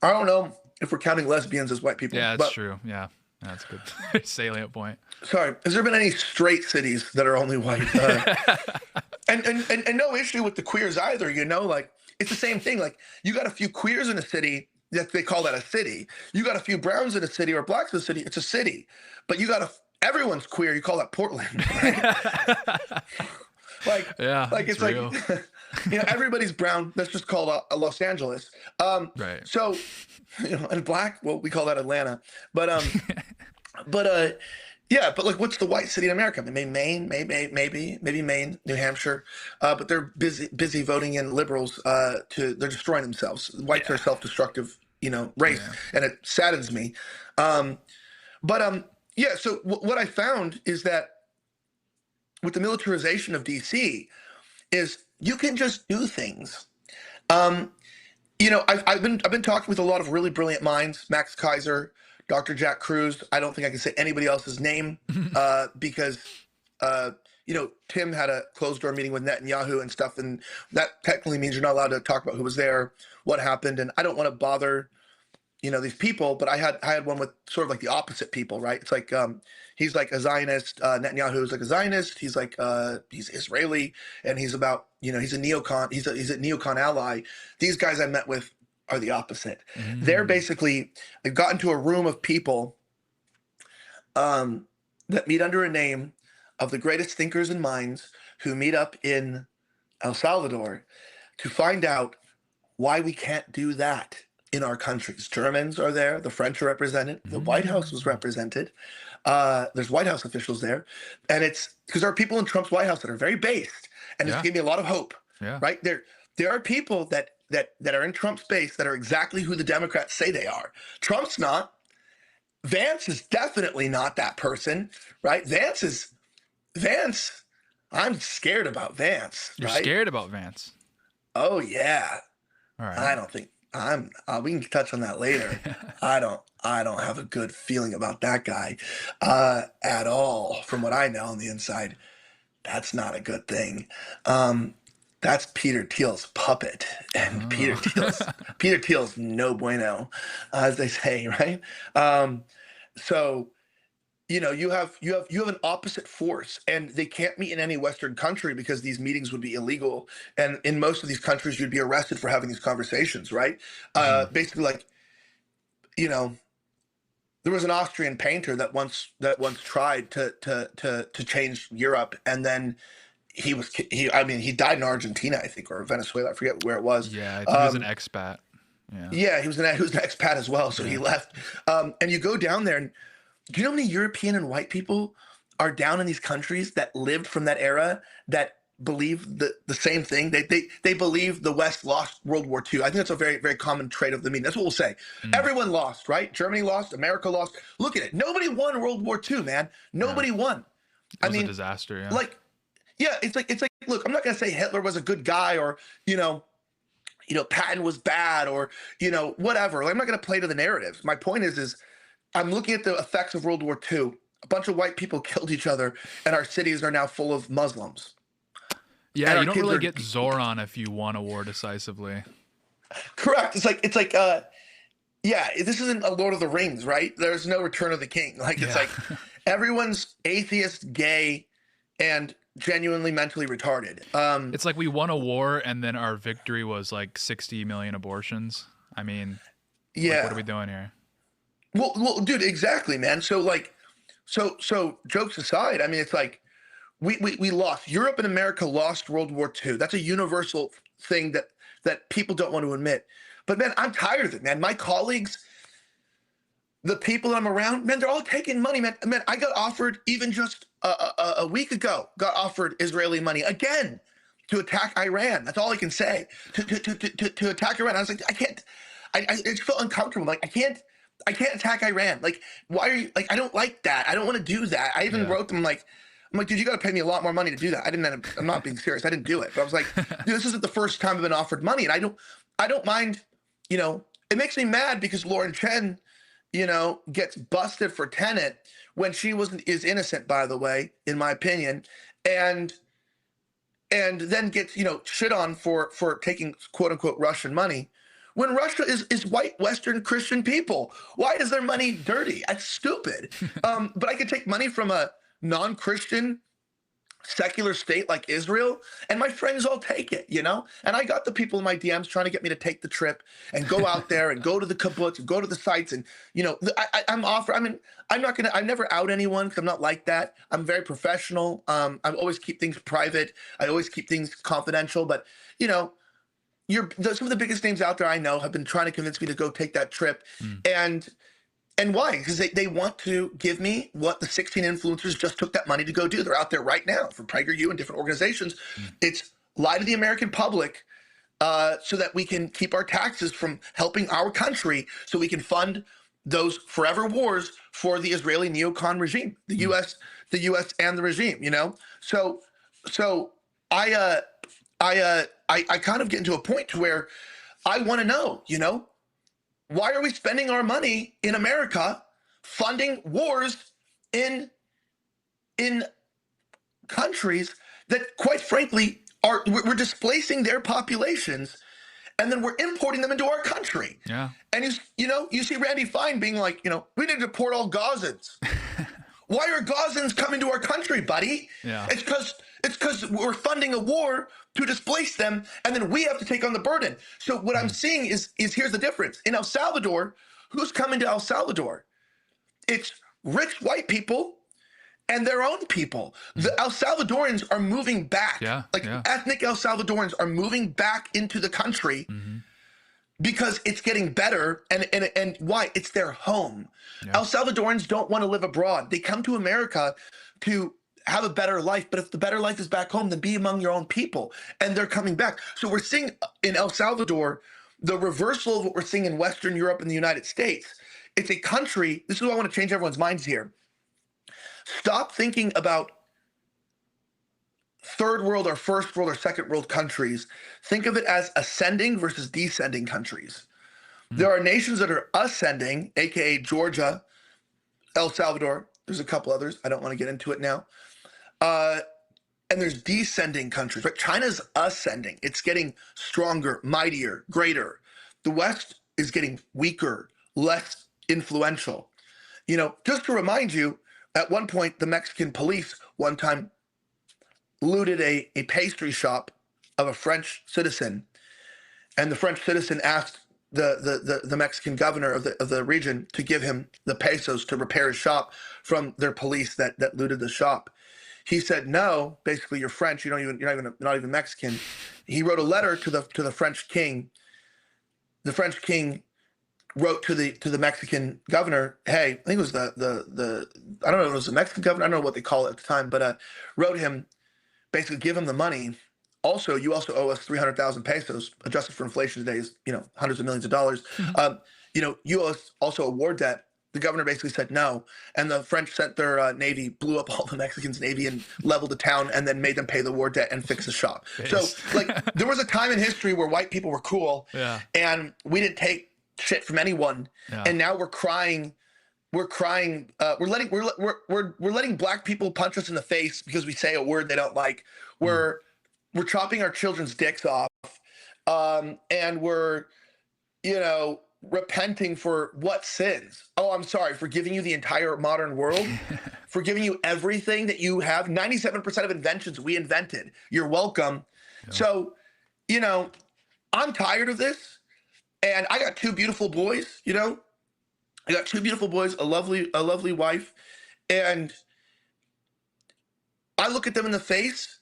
[SPEAKER 2] I don't know if we're counting lesbians as white people.
[SPEAKER 1] Yeah, that's true. Yeah. That's a good salient point.
[SPEAKER 2] Sorry, has there been any straight cities that are only white? And no issue with the queers either. Like, it's the same thing. Like, you got a few queers in a city, that they call that a city. You got a few browns in a city or blacks in a city, it's a city. But you got everyone's queer, you call that Portland, right? like
[SPEAKER 1] Yeah, it's
[SPEAKER 2] it's like
[SPEAKER 1] real.
[SPEAKER 2] everybody's brown. That's just called Los Angeles.
[SPEAKER 1] Right.
[SPEAKER 2] So and black, well, we call that Atlanta. But but yeah, but like, what's the white city in America? Maybe Maine, maybe Maine, New Hampshire. But they're busy voting in liberals. They're destroying themselves. Whites are a
[SPEAKER 1] Yeah.
[SPEAKER 2] self-destructive, race,
[SPEAKER 1] Yeah.
[SPEAKER 2] and it saddens me. But yeah. So what I found is that with the militarization of DC, is you can just do things. Um, I've been talking with a lot of really brilliant minds, Max Kaiser, Dr. Jack Cruz. I don't think I can say anybody else's name because Tim had a closed door meeting with Netanyahu and stuff, and that technically means you're not allowed to talk about who was there, what happened, and I don't want to bother these people, but I had one with sort of like the opposite people, right? It's like he's like a Zionist, Netanyahu is like a Zionist, he's like he's Israeli, and he's about he's a neocon, he's a neocon ally. These guys I met with are the opposite. They're
[SPEAKER 1] Mm.
[SPEAKER 2] basically, they've got into a room of people that meet under a name of the greatest thinkers and minds who meet up in El Salvador to find out why we can't do that in our countries. Germans are there, the French are represented, the White House was
[SPEAKER 1] Mm.
[SPEAKER 2] represented. There's White House officials there, and it's because there are people in Trump's White House that are very based, and this
[SPEAKER 1] Yeah.
[SPEAKER 2] gave me a lot of hope.
[SPEAKER 1] Yeah.
[SPEAKER 2] Right there are people that are in Trump's base that are exactly who the Democrats say they are. Trump's not. Vance is definitely not that person, right? Vance. I'm scared about Vance,
[SPEAKER 1] You're
[SPEAKER 2] right?
[SPEAKER 1] scared about Vance.
[SPEAKER 2] Oh yeah.
[SPEAKER 1] All
[SPEAKER 2] I
[SPEAKER 1] right.
[SPEAKER 2] don't think I'm. We can touch on that later. I don't have a good feeling about that guy at all. From what I know on the inside, that's not a good thing. That's Peter Thiel's puppet, and
[SPEAKER 1] Oh.
[SPEAKER 2] Peter Thiel's no bueno, as they say, right? So you have an opposite force, and they can't meet in any Western country because these meetings would be illegal, and in most of these countries you'd be arrested for having these conversations, right?
[SPEAKER 1] Mhm.
[SPEAKER 2] Basically, like you know there was an Austrian painter that once tried to change Europe, and then he died in Argentina, I think, or Venezuela, I forget where it was.
[SPEAKER 1] Yeah, I think he was an
[SPEAKER 2] um
[SPEAKER 1] expat. Yeah.
[SPEAKER 2] yeah, he was an expat as well, so he
[SPEAKER 1] Yeah.
[SPEAKER 2] left. And you go down there, and do you know how many European and white people are down in these countries that lived from that era, that believe the same thing? They believe the West lost World War II. I think that's a very, very common trait of the mean. That's what we'll say.
[SPEAKER 1] Mm.
[SPEAKER 2] Everyone lost, right? Germany lost, America lost. Look at it. Nobody won World War II, man.
[SPEAKER 1] Yeah.
[SPEAKER 2] Nobody won.
[SPEAKER 1] It
[SPEAKER 2] I
[SPEAKER 1] was a
[SPEAKER 2] mean,
[SPEAKER 1] disaster. Yeah.
[SPEAKER 2] like, yeah, it's like, look, I'm not gonna say Hitler was a good guy, or Patton was bad, or whatever. Like, I'm not gonna play to the narratives. My point is I'm looking at the effects of World War II. A bunch of white people killed each other, and our cities are now full of Muslims.
[SPEAKER 1] Yeah,
[SPEAKER 2] And
[SPEAKER 1] you
[SPEAKER 2] our
[SPEAKER 1] don't
[SPEAKER 2] kids
[SPEAKER 1] really
[SPEAKER 2] are
[SPEAKER 1] get Zoran if you won a war decisively.
[SPEAKER 2] correct. It's like yeah, this isn't a Lord of the Rings, right? There's no Return of the King. Like, it's
[SPEAKER 1] Yeah.
[SPEAKER 2] like everyone's atheist, gay, and genuinely mentally retarded.
[SPEAKER 1] It's like we won a war and then our victory was like 60 million abortions. I mean, like, what are
[SPEAKER 2] Yeah.
[SPEAKER 1] we doing here?
[SPEAKER 2] Well, dude, exactly, man. So like, so jokes aside, I mean, it's like we lost. Europe and America lost World War II. That's a universal thing that people don't want to admit. But man, I'm tired of it, man. My colleagues, the people I'm around, man, they're all taking money, man. Man, I got offered even just a week ago, got offered Israeli money again to attack Iran. That's all I can say. To attack Iran. I was like, I can't. I just felt uncomfortable. Like, I can't attack Iran. Like, why are you like? I don't like that. I don't want to do that. I even
[SPEAKER 1] Yeah.
[SPEAKER 2] wrote them I'm like, dude, you got to pay me a lot more money to do that. I'm not being serious. I didn't do it. But I was like, dude, this isn't the first time I've been offered money, and I don't mind. It makes me mad because Lauren Chen, gets busted for Tenet when she is innocent, by the way, in my opinion, and then gets shit on for taking quote unquote Russian money. When Russia is white Western Christian people, why is their money dirty? That's stupid. But I could take money from a non-Christian secular state like Israel, and my friends all take it, you know? And I got the people in my DMs trying to get me to take the trip and go out there and go to the kibbutz and go to the sites. And, you know, I'm offer. I mean, I never out anyone because I'm not like that. I'm very professional. I always keep things private. I always keep things confidential. But, you know, some of the biggest names out there I know have been trying to convince me to go take that trip.
[SPEAKER 1] Mm.
[SPEAKER 2] And why? Because they want to give me what the 16 influencers just took that money to go do. They're out there right now from PragerU and different organizations.
[SPEAKER 1] Mm.
[SPEAKER 2] It's lie to the American public so that we can keep our taxes from helping our country, so we can fund those forever wars for the Israeli neocon regime, the U.S. and the regime. You know, so I kind of get into a point to where I want to know, you know, why are we spending our money in America funding wars in countries that, quite frankly, we're displacing their populations, and then we're importing them into our country?
[SPEAKER 1] Yeah.
[SPEAKER 2] And you see Randy Fine being like, you know, we need to deport all Gazans. Why are Gazans coming to our country, buddy?
[SPEAKER 1] Yeah.
[SPEAKER 2] It's because we're funding a war to displace them, and then we have to take on the burden. So what I'm seeing is here's the difference. In El Salvador, who's coming to El Salvador? It's rich white people and their own people. The El Salvadorans are moving back.
[SPEAKER 1] Yeah, yeah.
[SPEAKER 2] Ethnic El Salvadorans are moving back into the country because it's getting better. And why? It's their home.
[SPEAKER 1] Yeah.
[SPEAKER 2] El Salvadorans don't want to live abroad. They come to America to have a better life, but if the better life is back home, then be among your own people. And they're coming back. So we're seeing in El Salvador the reversal of what we're seeing in Western Europe and the United States. It's a country, this is what I want to change everyone's minds here. Stop thinking about third world or first world or second world countries. Think of it as ascending versus descending countries. There are nations that are ascending, aka Georgia, El Salvador. There's a couple others. I don't want to get into it now. And there's descending countries, right? China's ascending. It's getting stronger, mightier, greater. The West is getting weaker, less influential. You know, just to remind you, at one point, the Mexican police one time looted a pastry shop of a French citizen. And the French citizen asked the Mexican governor of the region to give him the pesos to repair his shop from their police that looted the shop. He said, no, basically you're French, you're not even Mexican. He wrote a letter to the French king. The French king wrote to the Mexican governor, hey, I think it was I don't know if it was the Mexican governor, I don't know what they call it at the time, but wrote him, basically give him the money. Also, you also owe us 300,000 pesos, adjusted for inflation today is, you know, hundreds of millions of dollars. You know, you owe us also a war debt. The governor basically said no, and the French sent their navy, blew up all the Mexicans' navy and leveled the town, and then made them pay the war debt and fix the shop. So, like, there was a time in history where white people were cool, and we didn't take shit from anyone, and now we're crying. We're letting black people punch us in the face because we say a word they don't like. We're chopping our children's dicks off, and we're, you know, repenting for what sins? Oh, I'm sorry, for giving you the entire modern world, for giving you everything that you have. 97% of inventions we invented. You're welcome. Yeah. So, you know, I'm tired of this, and I got two beautiful boys. You know, I got two beautiful boys, a lovely wife, and I look at them in the face.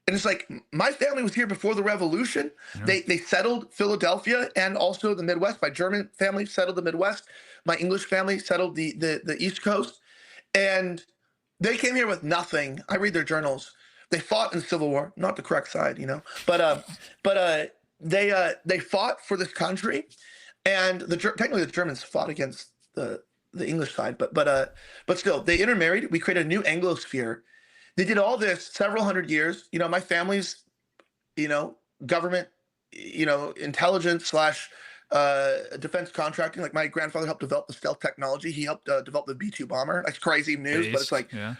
[SPEAKER 2] And it's like, my family was here before the revolution. Yeah. They settled Philadelphia and also the Midwest. My German family settled the Midwest. My English family settled the East Coast. And they came here with nothing. I read their journals. They fought in the Civil War, not the correct side, you know. But they fought for this country, and technically the Germans fought against the English side. But still, they intermarried. We created a new Anglosphere. They did all this several hundred years. You know, my family's, you know, government, you know, intelligence defense contracting. Like my grandfather helped develop the stealth technology. He helped develop the B-2 bomber. That's crazy news, but it's
[SPEAKER 1] Based,
[SPEAKER 2] like,
[SPEAKER 1] yeah.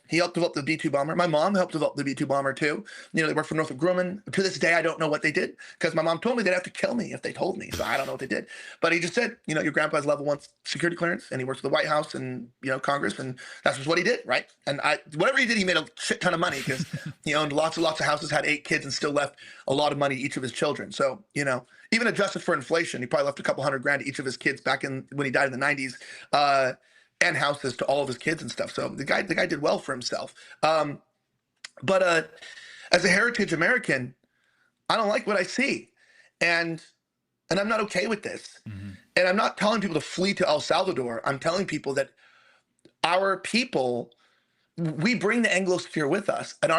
[SPEAKER 2] he helped develop the B-2 bomber. My mom helped develop the B-2 bomber too. They worked for Northrop Grumman. To this day, I don't know what they did because my mom told me they'd have to kill me if they told me. So I don't know what they did. But he just said, your grandpa has level 1 security clearance and he works for the White House and, Congress, and that's just what he did, right? And whatever he did, he made a shit ton of money because he owned lots and lots of houses, had 8 kids, and still left a lot of money to each of his children. So, even adjusted for inflation, he probably left a couple $100,000 to each of his kids back in when he died in the 90s, and houses to all of his kids and stuff. So the guy did well for himself. But as a heritage American, I don't like what I see, and I'm not okay with this.
[SPEAKER 1] Mm-hmm.
[SPEAKER 2] And I'm not telling people to flee to El Salvador. I'm telling people that our people, we bring the Anglosphere with us, and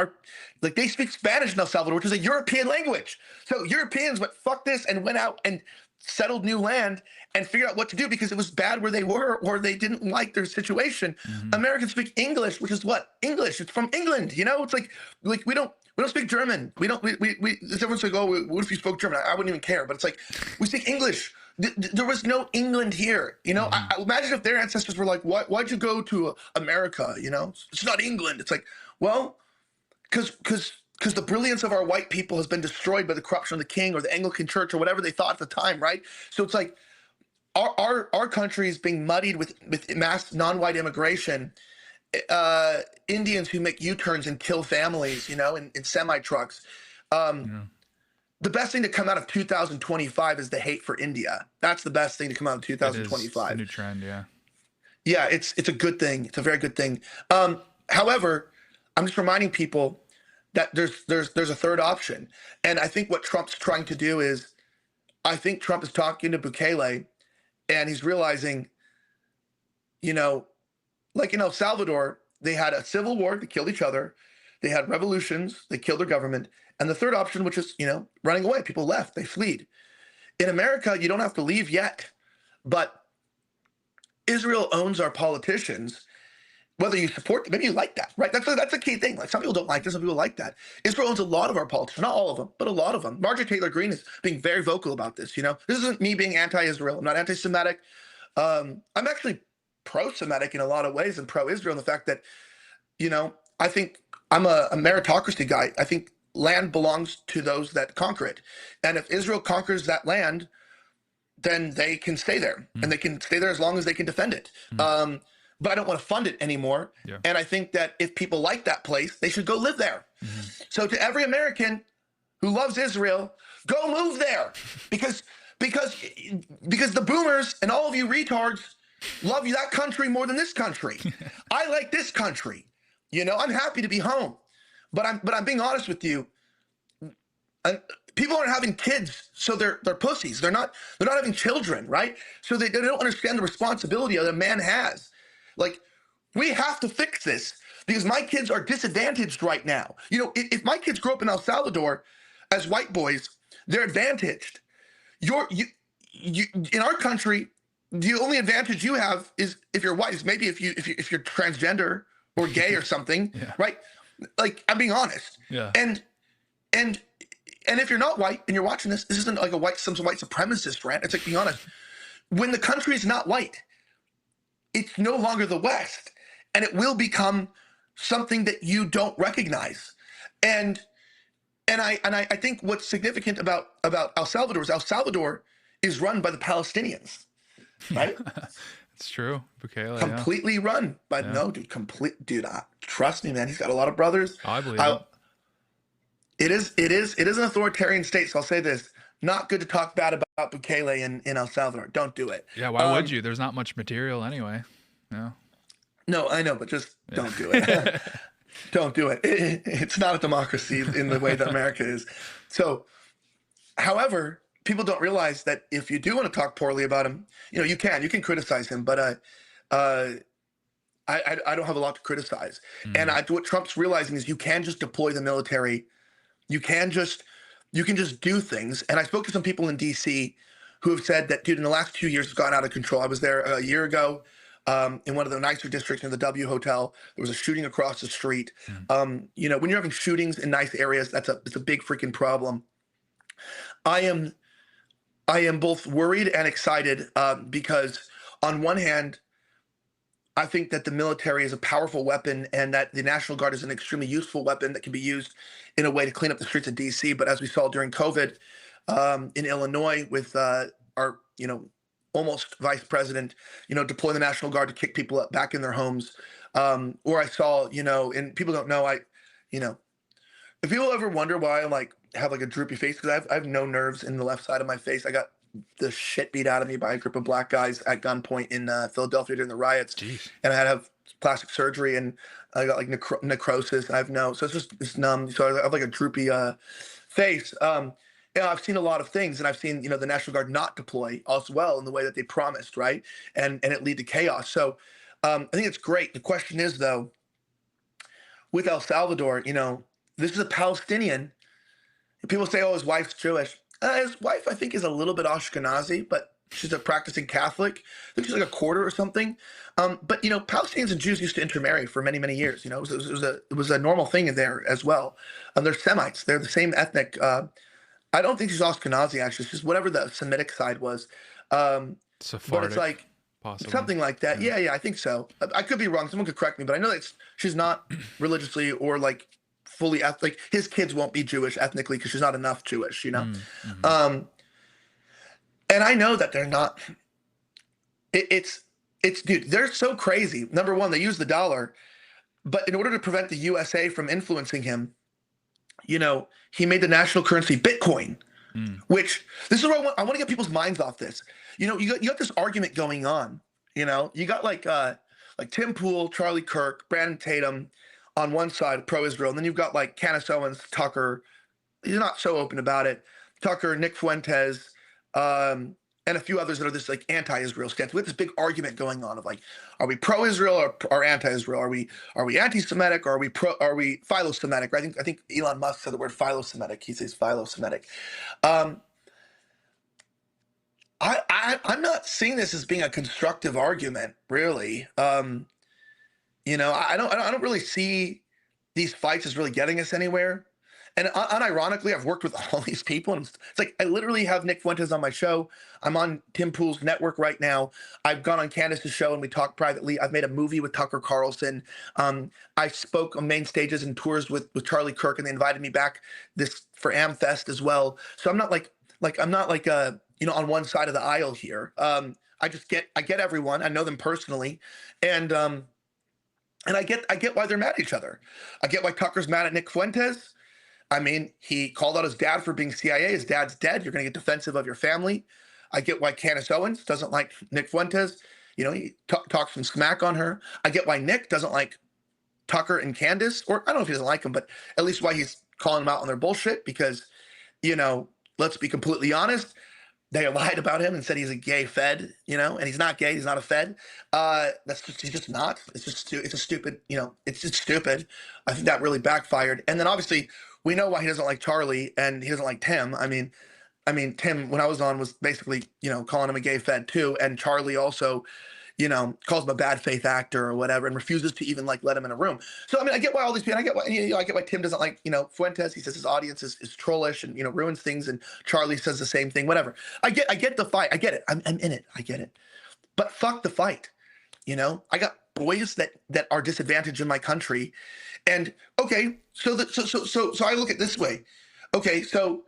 [SPEAKER 2] they speak Spanish in El Salvador, which is a European language. So Europeans went, fuck this, and went out and settled new land and figured out what to do because it was bad where they were or they didn't like their situation.
[SPEAKER 1] Mm-hmm.
[SPEAKER 2] Americans speak English, which is what? English. It's from England. It's like we don't speak German. Everyone's like, oh, what if you spoke German? I wouldn't even care. But it's like, we speak English. There was no England here.
[SPEAKER 1] Mm-hmm.
[SPEAKER 2] I imagine if their ancestors were like, why'd you go to America? It's not England. It's like, well, because the brilliance of our white people has been destroyed by the corruption of the king or the Anglican Church or whatever they thought at the time, right? So it's like our country is being muddied with mass non-white immigration, Indians who make U-turns and kill families, in semi-trucks. The best thing to come out of 2025 is the hate for India. That's the best thing to come out of 2025.
[SPEAKER 1] It's a new trend, yeah.
[SPEAKER 2] Yeah, it's a good thing. It's a very good thing. However, I'm just reminding people that there's a third option. And I think what Trump's trying to do is, I think Trump is talking to Bukele and he's realizing, like in El Salvador, they had a civil war, they killed each other. They had revolutions, they killed their government. And the third option, which is, running away. People left, they fled. In America, you don't have to leave yet, but Israel owns our politicians. Whether you support them, maybe you like that, right? That's a key thing. Like, some people don't like this, some people like that. Israel owns a lot of our politicians, not all of them, but a lot of them. Marjorie Taylor Greene is being very vocal about this. This isn't me being anti-Israel. I'm not anti-Semitic. I'm actually pro-Semitic in a lot of ways and pro-Israel in the fact that, I think I'm a meritocracy guy. I think land belongs to those that conquer it. And if Israel conquers that land, then they can stay there, and they can stay there as long as they can defend it. But I don't want to fund it anymore.
[SPEAKER 1] Yeah.
[SPEAKER 2] And I think that if people like that place, they should go live there. Mm-hmm. So to every American who loves Israel, go move there, because the boomers and all of you retards love that country more than this country. I like this country. I'm happy to be home, but I'm being honest with you. People aren't having kids, so they're pussies. They're not having children, right? So they don't understand the responsibility that a man has. Like, we have to fix this because my kids are disadvantaged right now. If my kids grow up in El Salvador as white boys, they're advantaged. You in our country, the only advantage you have is if you're white. Maybe if you're transgender or gay or something,
[SPEAKER 1] Yeah.
[SPEAKER 2] right? Like, I'm being honest.
[SPEAKER 1] Yeah.
[SPEAKER 2] And if you're not white and you're watching this isn't like some white supremacist rant. It's like, being honest. When the country is not white, it's no longer the West, and it will become something that you don't recognize. And I think what's significant about El Salvador is El Salvador is run by the Palestinians, right?
[SPEAKER 1] It's true. Bukele,
[SPEAKER 2] completely run by no dude. Trust me, man. He's got a lot of brothers.
[SPEAKER 1] Oh, I believe it.
[SPEAKER 2] It is an authoritarian state. So I'll say this. Not good to talk bad about Bukele in El Salvador. Don't do it.
[SPEAKER 1] Yeah, why would you? There's not much material anyway. No.
[SPEAKER 2] No, I know, but just don't do it. Don't do it. It's not a democracy in the way that America is. So, however, people don't realize that if you do want to talk poorly about him, you can criticize him, but I don't have a lot to criticize. And what Trump's realizing is you can just deploy the military. You can just do things. And I spoke to some people in DC who have said that, dude, in the last 2 years, it's gone out of control. I was there a year ago in one of the nicer districts near the W Hotel. There was a shooting across the street. When you're having shootings in nice areas, it's a big freaking problem. I am both worried and excited because, on one hand, I think that the military is a powerful weapon and that the National Guard is an extremely useful weapon that can be used in a way to clean up the streets of DC. But as we saw during COVID in Illinois with our, almost vice president, deploying the National Guard to kick people back in their homes. Or I saw, and people don't know, you know, if people ever wonder why I like have like a droopy face, because I have no nerves in the left side of my face. I got the shit beat out of me by a group of black guys at gunpoint in Philadelphia during the riots,
[SPEAKER 1] Jeez.
[SPEAKER 2] and I had to have plastic surgery, and I got like necrosis. And I have no, so it's numb. So I have like a droopy face. I've seen a lot of things, and I've seen the National Guard not deploy as well in the way that they promised, right? And it lead to chaos. So I think it's great. The question is though, with El Salvador, this is a Palestinian. People say, "Oh, his wife's Jewish." His wife, I think, is a little bit Ashkenazi, but she's a practicing Catholic. I think she's like a quarter or something. But Palestinians and Jews used to intermarry for many, many years. It was a normal thing in there as well. They're Semites. They're the same ethnic. I don't think she's Ashkenazi. Actually, she's whatever the Semitic side was. But it's
[SPEAKER 1] Sephardic,
[SPEAKER 2] like
[SPEAKER 1] possibly.
[SPEAKER 2] something like that.
[SPEAKER 1] Yeah.
[SPEAKER 2] Yeah, I think so. I could be wrong. Someone could correct me, but I know that she's not religiously or like fully ethnic. His kids won't be Jewish ethnically because she's not enough Jewish.
[SPEAKER 1] Mm-hmm.
[SPEAKER 2] Um, and I know that they're not. It's dude, they're so crazy. Number one, they use the dollar, but in order to prevent the USA from influencing him, he made the national currency Bitcoin.
[SPEAKER 1] Mm.
[SPEAKER 2] Which this is where I want to get people's minds off this. You got this argument going on. You got like Tim Pool, Charlie Kirk, Brandon Tatum on one side, pro-Israel, and then you've got like Candace Owens, Tucker. He's not so open about it. Tucker, Nick Fuentes, and a few others that are this like anti-Israel stance. We have this big argument going on of like, are we pro-Israel or anti-Israel? Are we anti-Semitic or are we philo-Semitic? I think Elon Musk said the word philo-Semitic. He says philo-Semitic. Um, I'm not seeing this as being a constructive argument, really. I don't really see these fights as really getting us anywhere. And unironically, I've worked with all these people, and it's like I literally have Nick Fuentes on my show. I'm on Tim Pool's network right now. I've gone on Candace's show, and we talk privately. I've made a movie with Tucker Carlson. I spoke on main stages and tours with Charlie Kirk, and they invited me back this for AmFest as well. So I'm not I'm not like on one side of the aisle here. I get everyone. I know them personally, and I get why they're mad at each other. I get why Tucker's mad at Nick Fuentes. I mean, he called out his dad for being CIA. His dad's dead. You're going to get defensive of your family. I get why Candace Owens doesn't like Nick Fuentes. He talks some smack on her. I get why Nick doesn't like Tucker and Candace, or I don't know if he doesn't like them, but at least why he's calling them out on their bullshit because, let's be completely honest. They lied about him and said he's a gay Fed, and he's not gay. He's not a Fed. He's just not. It's a stupid, it's just stupid. I think that really backfired. And then obviously we know why he doesn't like Charlie and he doesn't like Tim. Tim, when I was on, was basically, calling him a gay Fed too. And Charlie also, calls him a bad faith actor or whatever, and refuses to even like let him in a room. So I get why all these people. I get why Tim doesn't like Fuentes. He says his audience is trollish and ruins things, and Charlie says the same thing. Whatever. I get the fight. I get it. I'm in it. I get it. But fuck the fight. I got boys that are disadvantaged in my country, and okay. So I look at it this way. Okay, so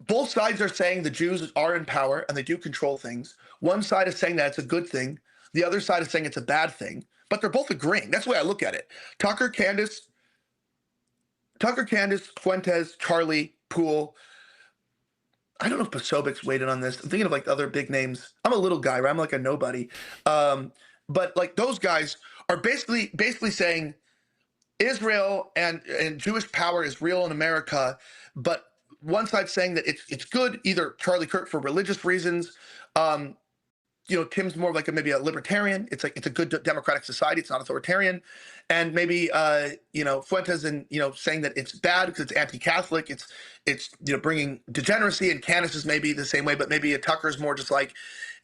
[SPEAKER 2] both sides are saying the Jews are in power and they do control things. One side is saying that it's a good thing. The other side is saying it's a bad thing, but they're both agreeing. That's the way I look at it. Tucker, Candace, Fuentes, Charlie, Poole. I don't know if Posobic's weighed in on this. I'm thinking of like other big names. I'm a little guy, right? I'm like a nobody. But like those guys are basically saying Israel and Jewish power is real in America, but one side saying that it's good, either Charlie Kirk for religious reasons. Tim's more of like maybe a libertarian. It's like it's a good democratic society. It's not authoritarian, and maybe Fuentes and saying that it's bad because it's anti-Catholic. It's bringing degeneracy, and Candace is maybe the same way, but maybe a Tucker's more just like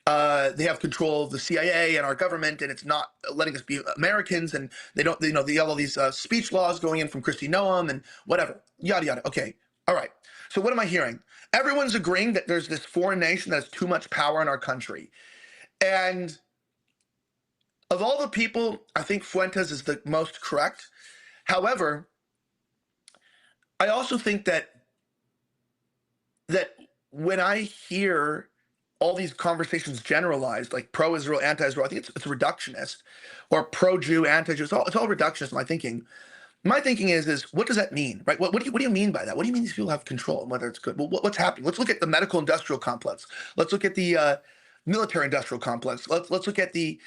[SPEAKER 2] they have control of the CIA and our government, and it's not letting us be Americans, and they have all these speech laws going in from Kristi Noem and whatever, yada yada. Okay, all right. So what am I hearing? Everyone's agreeing that there's this foreign nation that has too much power in our country. And of all the people, I think Fuentes is the most correct. However, I also think that when I hear all these conversations generalized, like pro-Israel, anti-Israel, I think it's reductionist, or pro-Jew, anti-Jew. It's all reductionist. My thinking is what does that mean, right? What do you mean by that? What do you mean these people have control and whether it's good? Well, what's happening? Let's look at the medical industrial complex. Let's look at the military industrial complex. Let's look at the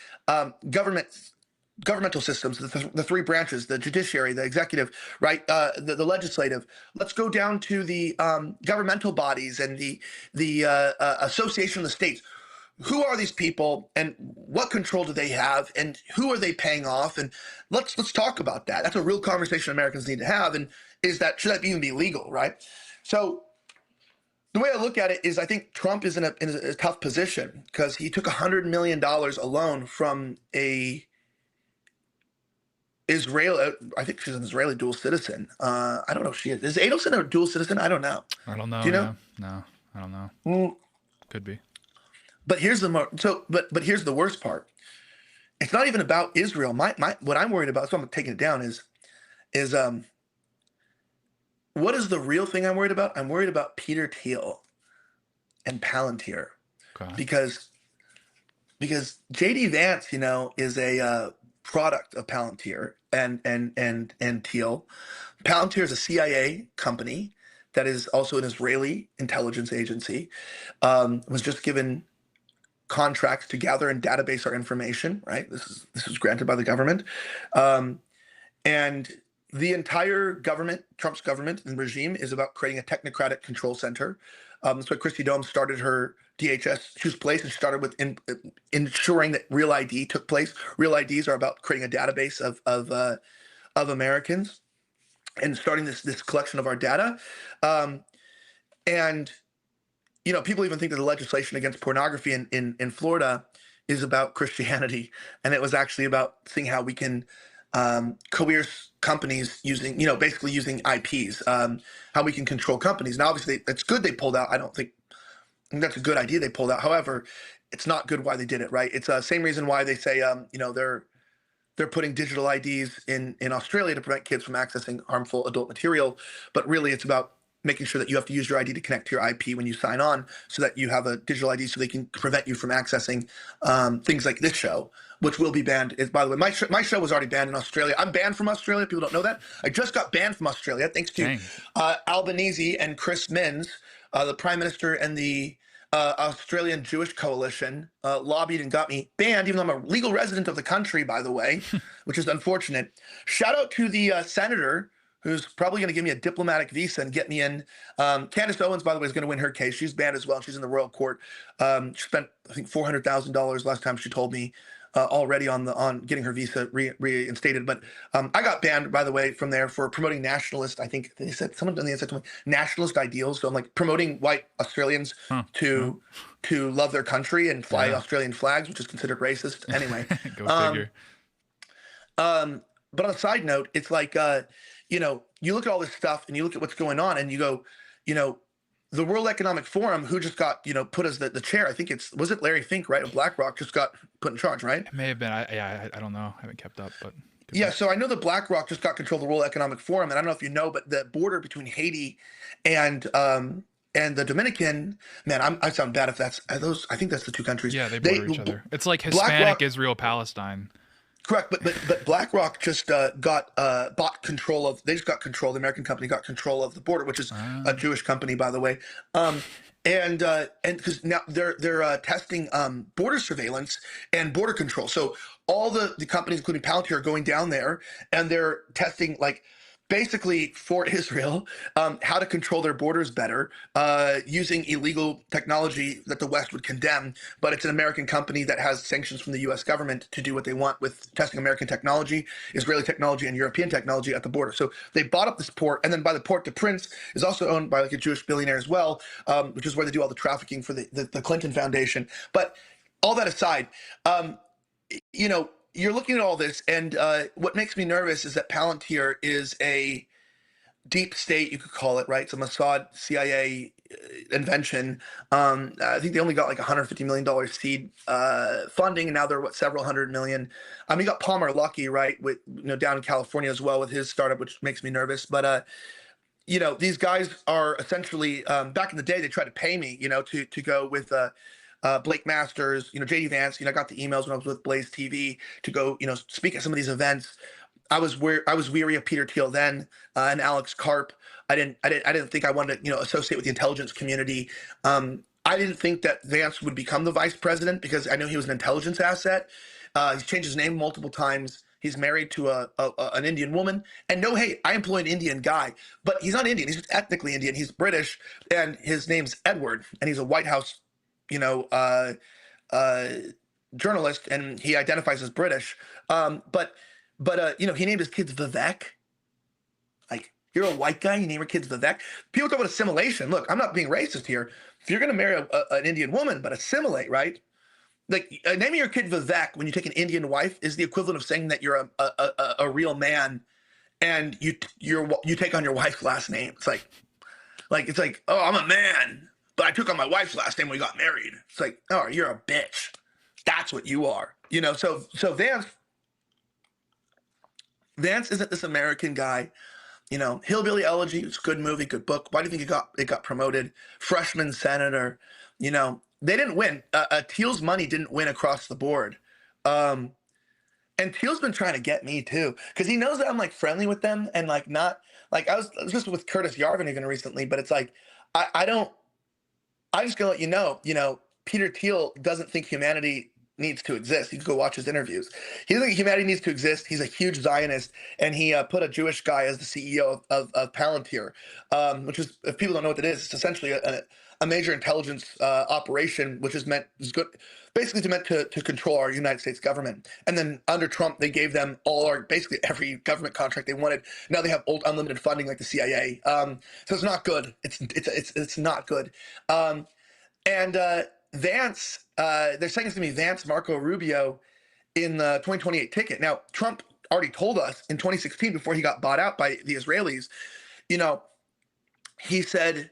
[SPEAKER 2] governmental systems, the three branches, the judiciary, the executive, right, the legislative. Let's go down to the governmental bodies and the Association of the States. Who are these people and what control do they have and who are they paying off? And let's talk about that. That's a real conversation Americans need to have. And should that even be legal, right? So the way I look at it is I think Trump is in a tough position because he took $100 million alone from a Israel. I think she's an Israeli dual citizen. I don't know if she is. Is Adelson a dual citizen? I don't know.
[SPEAKER 1] I don't know.
[SPEAKER 2] Do you know?
[SPEAKER 1] Yeah. No, I don't know. Could be.
[SPEAKER 2] But here's but here's the worst part. It's not even about Israel. What I'm worried about, so I'm taking it down, is what is the real thing I'm worried about? I'm worried about Peter Thiel and Palantir.
[SPEAKER 1] Okay.
[SPEAKER 2] Because JD Vance, is a product of Palantir and Thiel. Palantir is a CIA company that is also an Israeli intelligence agency. Was just given contracts to gather and database our information, right? This was granted by the government. And the entire government, Trump's government and regime, is about creating a technocratic control center. That's why Christy Dome started her DHS choose place and started with ensuring that Real ID took place. Real IDs are about creating a database of Americans and starting this collection of our data. And people even think that the legislation against pornography in Florida is about Christianity, and it was actually about seeing how we can coerce companies using, basically using IPs, how we can control companies. Now, obviously, it's good they pulled out. I think that's a good idea they pulled out. However, it's not good why they did it, right? It's the same reason why they say, they're putting digital IDs in Australia to prevent kids from accessing harmful adult material, but really it's about making sure that you have to use your ID to connect to your IP when you sign on so that you have a digital ID so they can prevent you from accessing things like this show, which will be banned. By the way, my show was already banned in Australia. I'm banned from Australia. People don't know that. I just got banned from Australia thanks to Albanese and Chris Minns, the Prime Minister and the Australian Jewish Coalition lobbied and got me banned, even though I'm a legal resident of the country, by the way, which is unfortunate. Shout out to the senator who's probably going to give me a diplomatic visa and get me in. Candace Owens, by the way, is going to win her case. She's banned as well. She's in the royal court. She spent, I think, $400,000 last time she told me already on getting her visa reinstated. But I got banned, by the way, from there for promoting nationalist. I think they said someone on the inside told me nationalist ideals. So I'm like promoting white Australians to love their country and fly Australian flags, which is considered racist. Anyway,
[SPEAKER 1] Go figure.
[SPEAKER 2] But on a side note, it's like you look at all this stuff and you look at what's going on and you go, the World Economic Forum, who just got, put as the chair, I think was it Larry Fink, right, of BlackRock, just got put in charge, right?
[SPEAKER 1] It may have been. I don't know. I haven't kept up, but.
[SPEAKER 2] Yeah, so I know that BlackRock just got control of the World Economic Forum, and I don't know if you know, but the border between Haiti and the Dominican, man, I sound bad if that's those. I think that's the two countries.
[SPEAKER 1] Yeah, they border each other. It's like Hispanic Israel Palestine.
[SPEAKER 2] Correct, but BlackRock just bought control of. They just got control. The American company got control of the border, which is a Jewish company, by the way. And because now they're testing border surveillance and border control. So all the companies, including Palantir, are going down there and they're testing basically for Israel, how to control their borders better using illegal technology that the West would condemn. But it's an American company that has sanctions from the U.S. government to do what they want with testing American technology, Israeli technology, and European technology at the border. So they bought up this port, and then by the port, the Prince is also owned by a Jewish billionaire as well, which is where they do all the trafficking for the Clinton Foundation. But all that aside, you're looking at all this, and what makes me nervous is that Palantir is deep state, you could call it, right? It's a Mossad CIA invention. I think they only got like $150 million seed funding, and now they're what, several hundred million. You got Palmer Luckey, right, with down in California as well with his startup, which makes me nervous. But these guys are essentially back in the day they tried to pay me, to go with Blake Masters, JD Vance. I got the emails when I was with Blaze TV to go, speak at some of these events. I was weary of Peter Thiel then, and Alex Karp. I didn't think I wanted to associate with the intelligence community. I didn't think that Vance would become the vice president because I knew he was an intelligence asset. He's changed his name multiple times. He's married to an Indian woman. And no, hey, I employ an Indian guy, but he's not Indian. He's just ethnically Indian. He's British, and his name's Edward, and he's a White House, you know, uh, uh, journalist, and he identifies as British. But he named his kids Vivek. Like, you're a white guy, you name your kids Vivek. People talk about assimilation. Look, I'm not being racist here. If you're going to marry an Indian woman, but assimilate, right? Like, naming your kid Vivek when you take an Indian wife is the equivalent of saying that you're a real man, and you take on your wife's last name. It's like, oh, I'm a man, but I took on my wife's last name when we got married. It's like, oh, you're a bitch. That's what you are. So Vance isn't this American guy. Hillbilly Elegy, it's a good movie, good book. Why do you think it got promoted? Freshman senator. They didn't win. Thiel's money didn't win across the board. And Thiel's been trying to get me too, because he knows that I'm like friendly with them and like not like I was just with Curtis Yarvin even recently, but it's like I don't. I just gonna let Peter Thiel doesn't think humanity needs to exist. You can go watch his interviews. He doesn't think humanity needs to exist. He's a huge Zionist, and he put a Jewish guy as the CEO of Palantir, which is, if people don't know what that is, it's essentially a major intelligence operation, which is good, basically meant to control our United States government. And then under Trump, they gave them basically every government contract they wanted. Now they have unlimited funding like the CIA. So it's not good. It's not good. And Vance, they're saying it's going to be Vance, Marco Rubio in the 2028 ticket. Now, Trump already told us in 2016, before he got bought out by the Israelis, he said,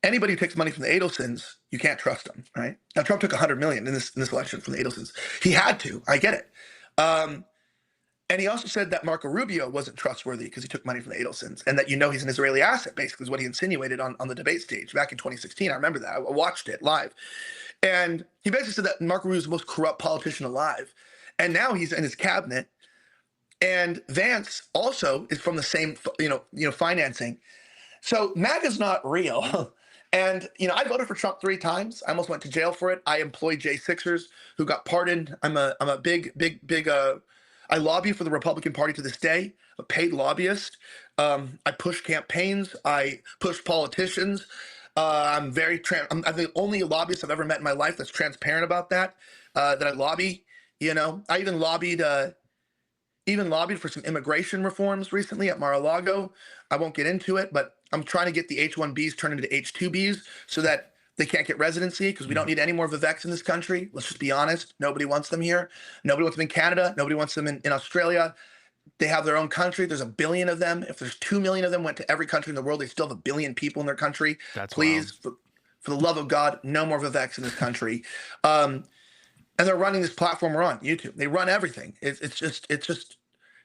[SPEAKER 2] anybody who takes money from the Adelsons, you can't trust them, right? Now, Trump took $100 million in this election from the Adelsons. He had to. I get it. And he also said that Marco Rubio wasn't trustworthy because he took money from the Adelsons, and that he's an Israeli asset, basically, is what he insinuated on the debate stage back in 2016. I remember that. I watched it live. And he basically said that Marco Rubio is the most corrupt politician alive. And now he's in his cabinet. And Vance also is from the same, financing. So MAGA's not real. And, I voted for Trump 3 times. I almost went to jail for it. I employed J6ers who got pardoned. I'm a big I lobby for the Republican Party to this day, a paid lobbyist. I push campaigns. I push politicians. I'm I'm the only lobbyist I've ever met in my life that's transparent about that I lobby. I even lobbied for some immigration reforms recently at Mar-a-Lago. I won't get into it, but I'm trying to get the H-1Bs turned into H-2Bs so that they can't get residency, because we don't need any more Viveks in this country. Let's just be honest. Nobody wants them here. Nobody wants them in Canada. Nobody wants them in Australia. They have their own country. There's 1 billion of them. If there's 2 million of them went to every country in the world, they still have 1 billion people in their country.
[SPEAKER 1] That's
[SPEAKER 2] Please, for the love of God, no more Viveks in this country. And they're running this platform we're on, YouTube. They run everything. It's just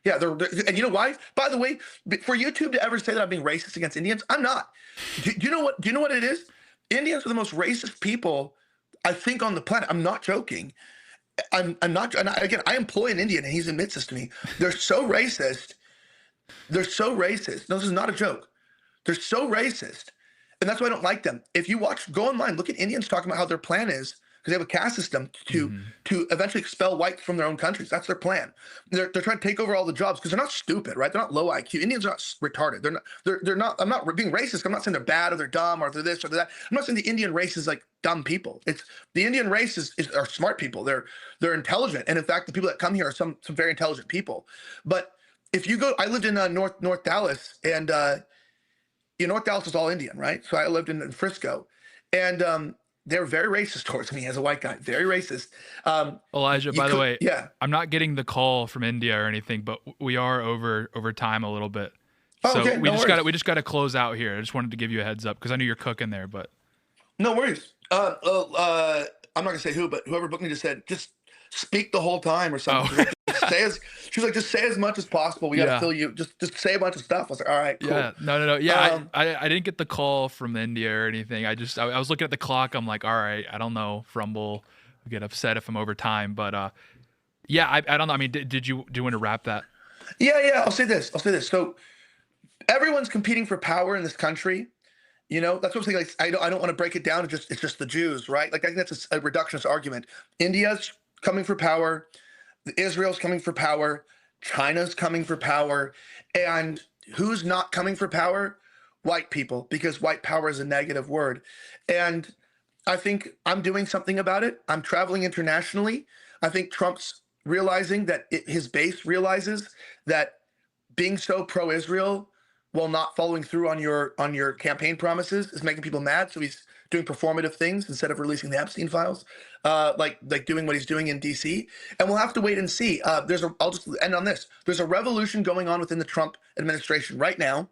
[SPEAKER 2] yeah. And you know why? By the way, for YouTube to ever say that I'm being racist against Indians, I'm not. Do you know what? Do you know what it is? Indians are the most racist people, I think, on the planet. I'm not joking. I'm not. And again, I employ an Indian, and he admits this to me. They're so racist. They're so racist. No, this is not a joke. They're so racist, and that's why I don't like them. If you go online, look at Indians talking about how their plan is, because they have a caste system to eventually expel whites from their own countries. That's their plan. They're trying to take over all the jobs because they're not stupid, right? They're not low IQ. Indians are not retarded. They're not. I'm not being racist. I'm not saying they're bad or they're dumb or they're this or they're that. I'm not saying the Indian race is like dumb people. It's the Indian race are smart people. They're intelligent, and in fact, the people that come here are some very intelligent people. But if you go, I lived in North Dallas, and North Dallas is all Indian, right? So I lived in Frisco, and they're very racist towards me as a white guy. Very racist.
[SPEAKER 1] Elijah, by the way,
[SPEAKER 2] yeah.
[SPEAKER 1] I'm not getting the call from India or anything, but we are over time a little bit.
[SPEAKER 2] Oh,
[SPEAKER 1] So
[SPEAKER 2] okay, no worries.
[SPEAKER 1] we just got to close out here. I just wanted to give you a heads up because I knew you're cooking there, but
[SPEAKER 2] No worries. I'm not gonna say who, but whoever booked me just said just speak the whole time or something.
[SPEAKER 1] oh
[SPEAKER 2] She's like, she was like, just say as much as possible. We got to
[SPEAKER 1] yeah.
[SPEAKER 2] fill you. Just say a bunch of stuff. I was like, all right, cool.
[SPEAKER 1] Yeah, no. Yeah,
[SPEAKER 2] Um,
[SPEAKER 1] I didn't get the call from India or anything. I was looking at the clock. I'm like, all right, I don't know. Frumble will get upset if I'm over time, but yeah, I don't know. I mean, do you want to wrap that?
[SPEAKER 2] yeah. I'll say this. So everyone's competing for power in this country. That's what I'm saying. Like, I don't want to break it down. It's just the Jews, right? Like, I think that's a reductionist argument. India's coming for power. Israel's coming for power. China's coming for power. And who's not coming for power? White people, because white power is a negative word. And I think I'm doing something about it. I'm traveling internationally. I think Trump's realizing that his base realizes that being so pro-Israel while not following through on your campaign promises is making people mad. So he's doing performative things instead of releasing the Epstein files, like doing what he's doing in D.C. And we'll have to wait and see. I'll just end on this. There's a revolution going on within the Trump administration right now,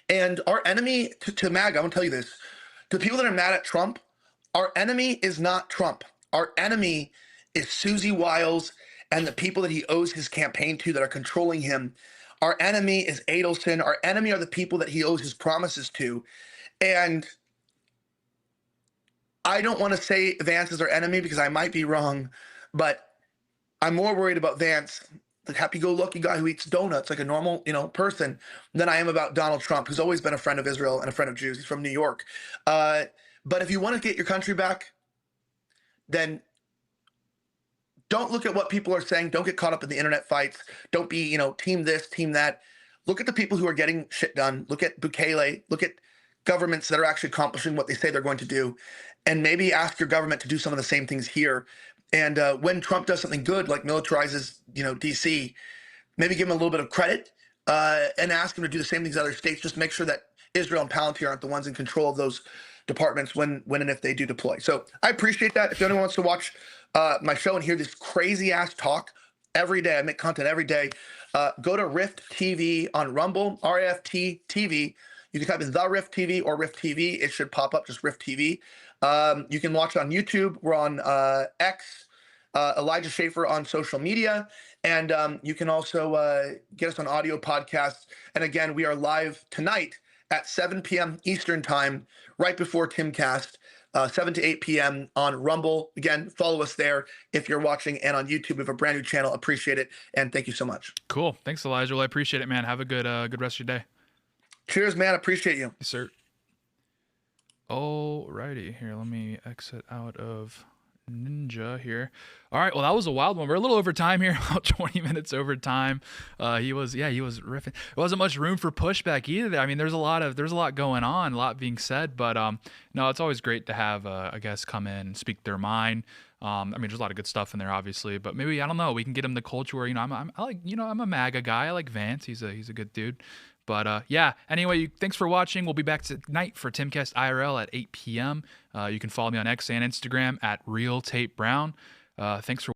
[SPEAKER 2] and our enemy to MAGA. I want to tell you this: to people that are mad at Trump, our enemy is not Trump. Our enemy is Susie Wiles and the people that he owes his campaign to that are controlling him. Our enemy is Adelson. Our enemy are the people that he owes his promises to. And I don't want to say Vance is our enemy because I might be wrong, but I'm more worried about Vance, the happy-go-lucky guy who eats donuts like a normal, person, than I am about Donald Trump, who's always been a friend of Israel and a friend of Jews. He's from New York. But if you want to get your country back, then don't look at what people are saying. Don't get caught up in the internet fights. Don't be, team this, team that. Look at the people who are getting shit done. Look at Bukele. Look at governments that are actually accomplishing what they say they're going to do. And maybe ask your government to do some of the same things here. And when Trump does something good, like militarizes, D.C., maybe give him a little bit of credit and ask him to do the same things in other states. Just make sure that Israel and Palantir aren't the ones in control of those departments when and if they do deploy. So I appreciate that. If anyone wants to watch my show and hear this crazy ass talk every day, I make content every day. Go to Rift TV on Rumble, RIFT TV. You can type in The Rift TV or Rift TV. It should pop up, just Rift TV. You can watch it on YouTube. We're on X, Elijah Schaefer on social media. And you can also get us on audio podcasts. And again, we are live tonight at 7 p.m. Eastern time, right before TimCast, 7 to 8 p.m. on Rumble. Again, follow us there if you're watching, and on YouTube. We have a brand new channel. Appreciate it. And thank you so much.
[SPEAKER 1] Cool. Thanks, Elijah. Well, I appreciate it, man. Have a good rest of your day.
[SPEAKER 2] Cheers, man. Appreciate you.
[SPEAKER 1] Yes, sir. Alrighty, here, let me exit out of Ninja here. All right, well, that was a wild one. We're a little over time here, about 20 minutes over time. He was riffing. There wasn't much room for pushback either. I mean, there's a lot going on, a lot being said, but no, it's always great to have a guest come in and speak their mind. I mean, there's a lot of good stuff in there, obviously, but maybe, I don't know, we can get him the culture where, I'm a MAGA guy. I like Vance. He's a good dude. But yeah, anyway, thanks for watching. We'll be back tonight for TimCast IRL at 8 p.m. You can follow me on X and Instagram at RealTapeBrown. Thanks for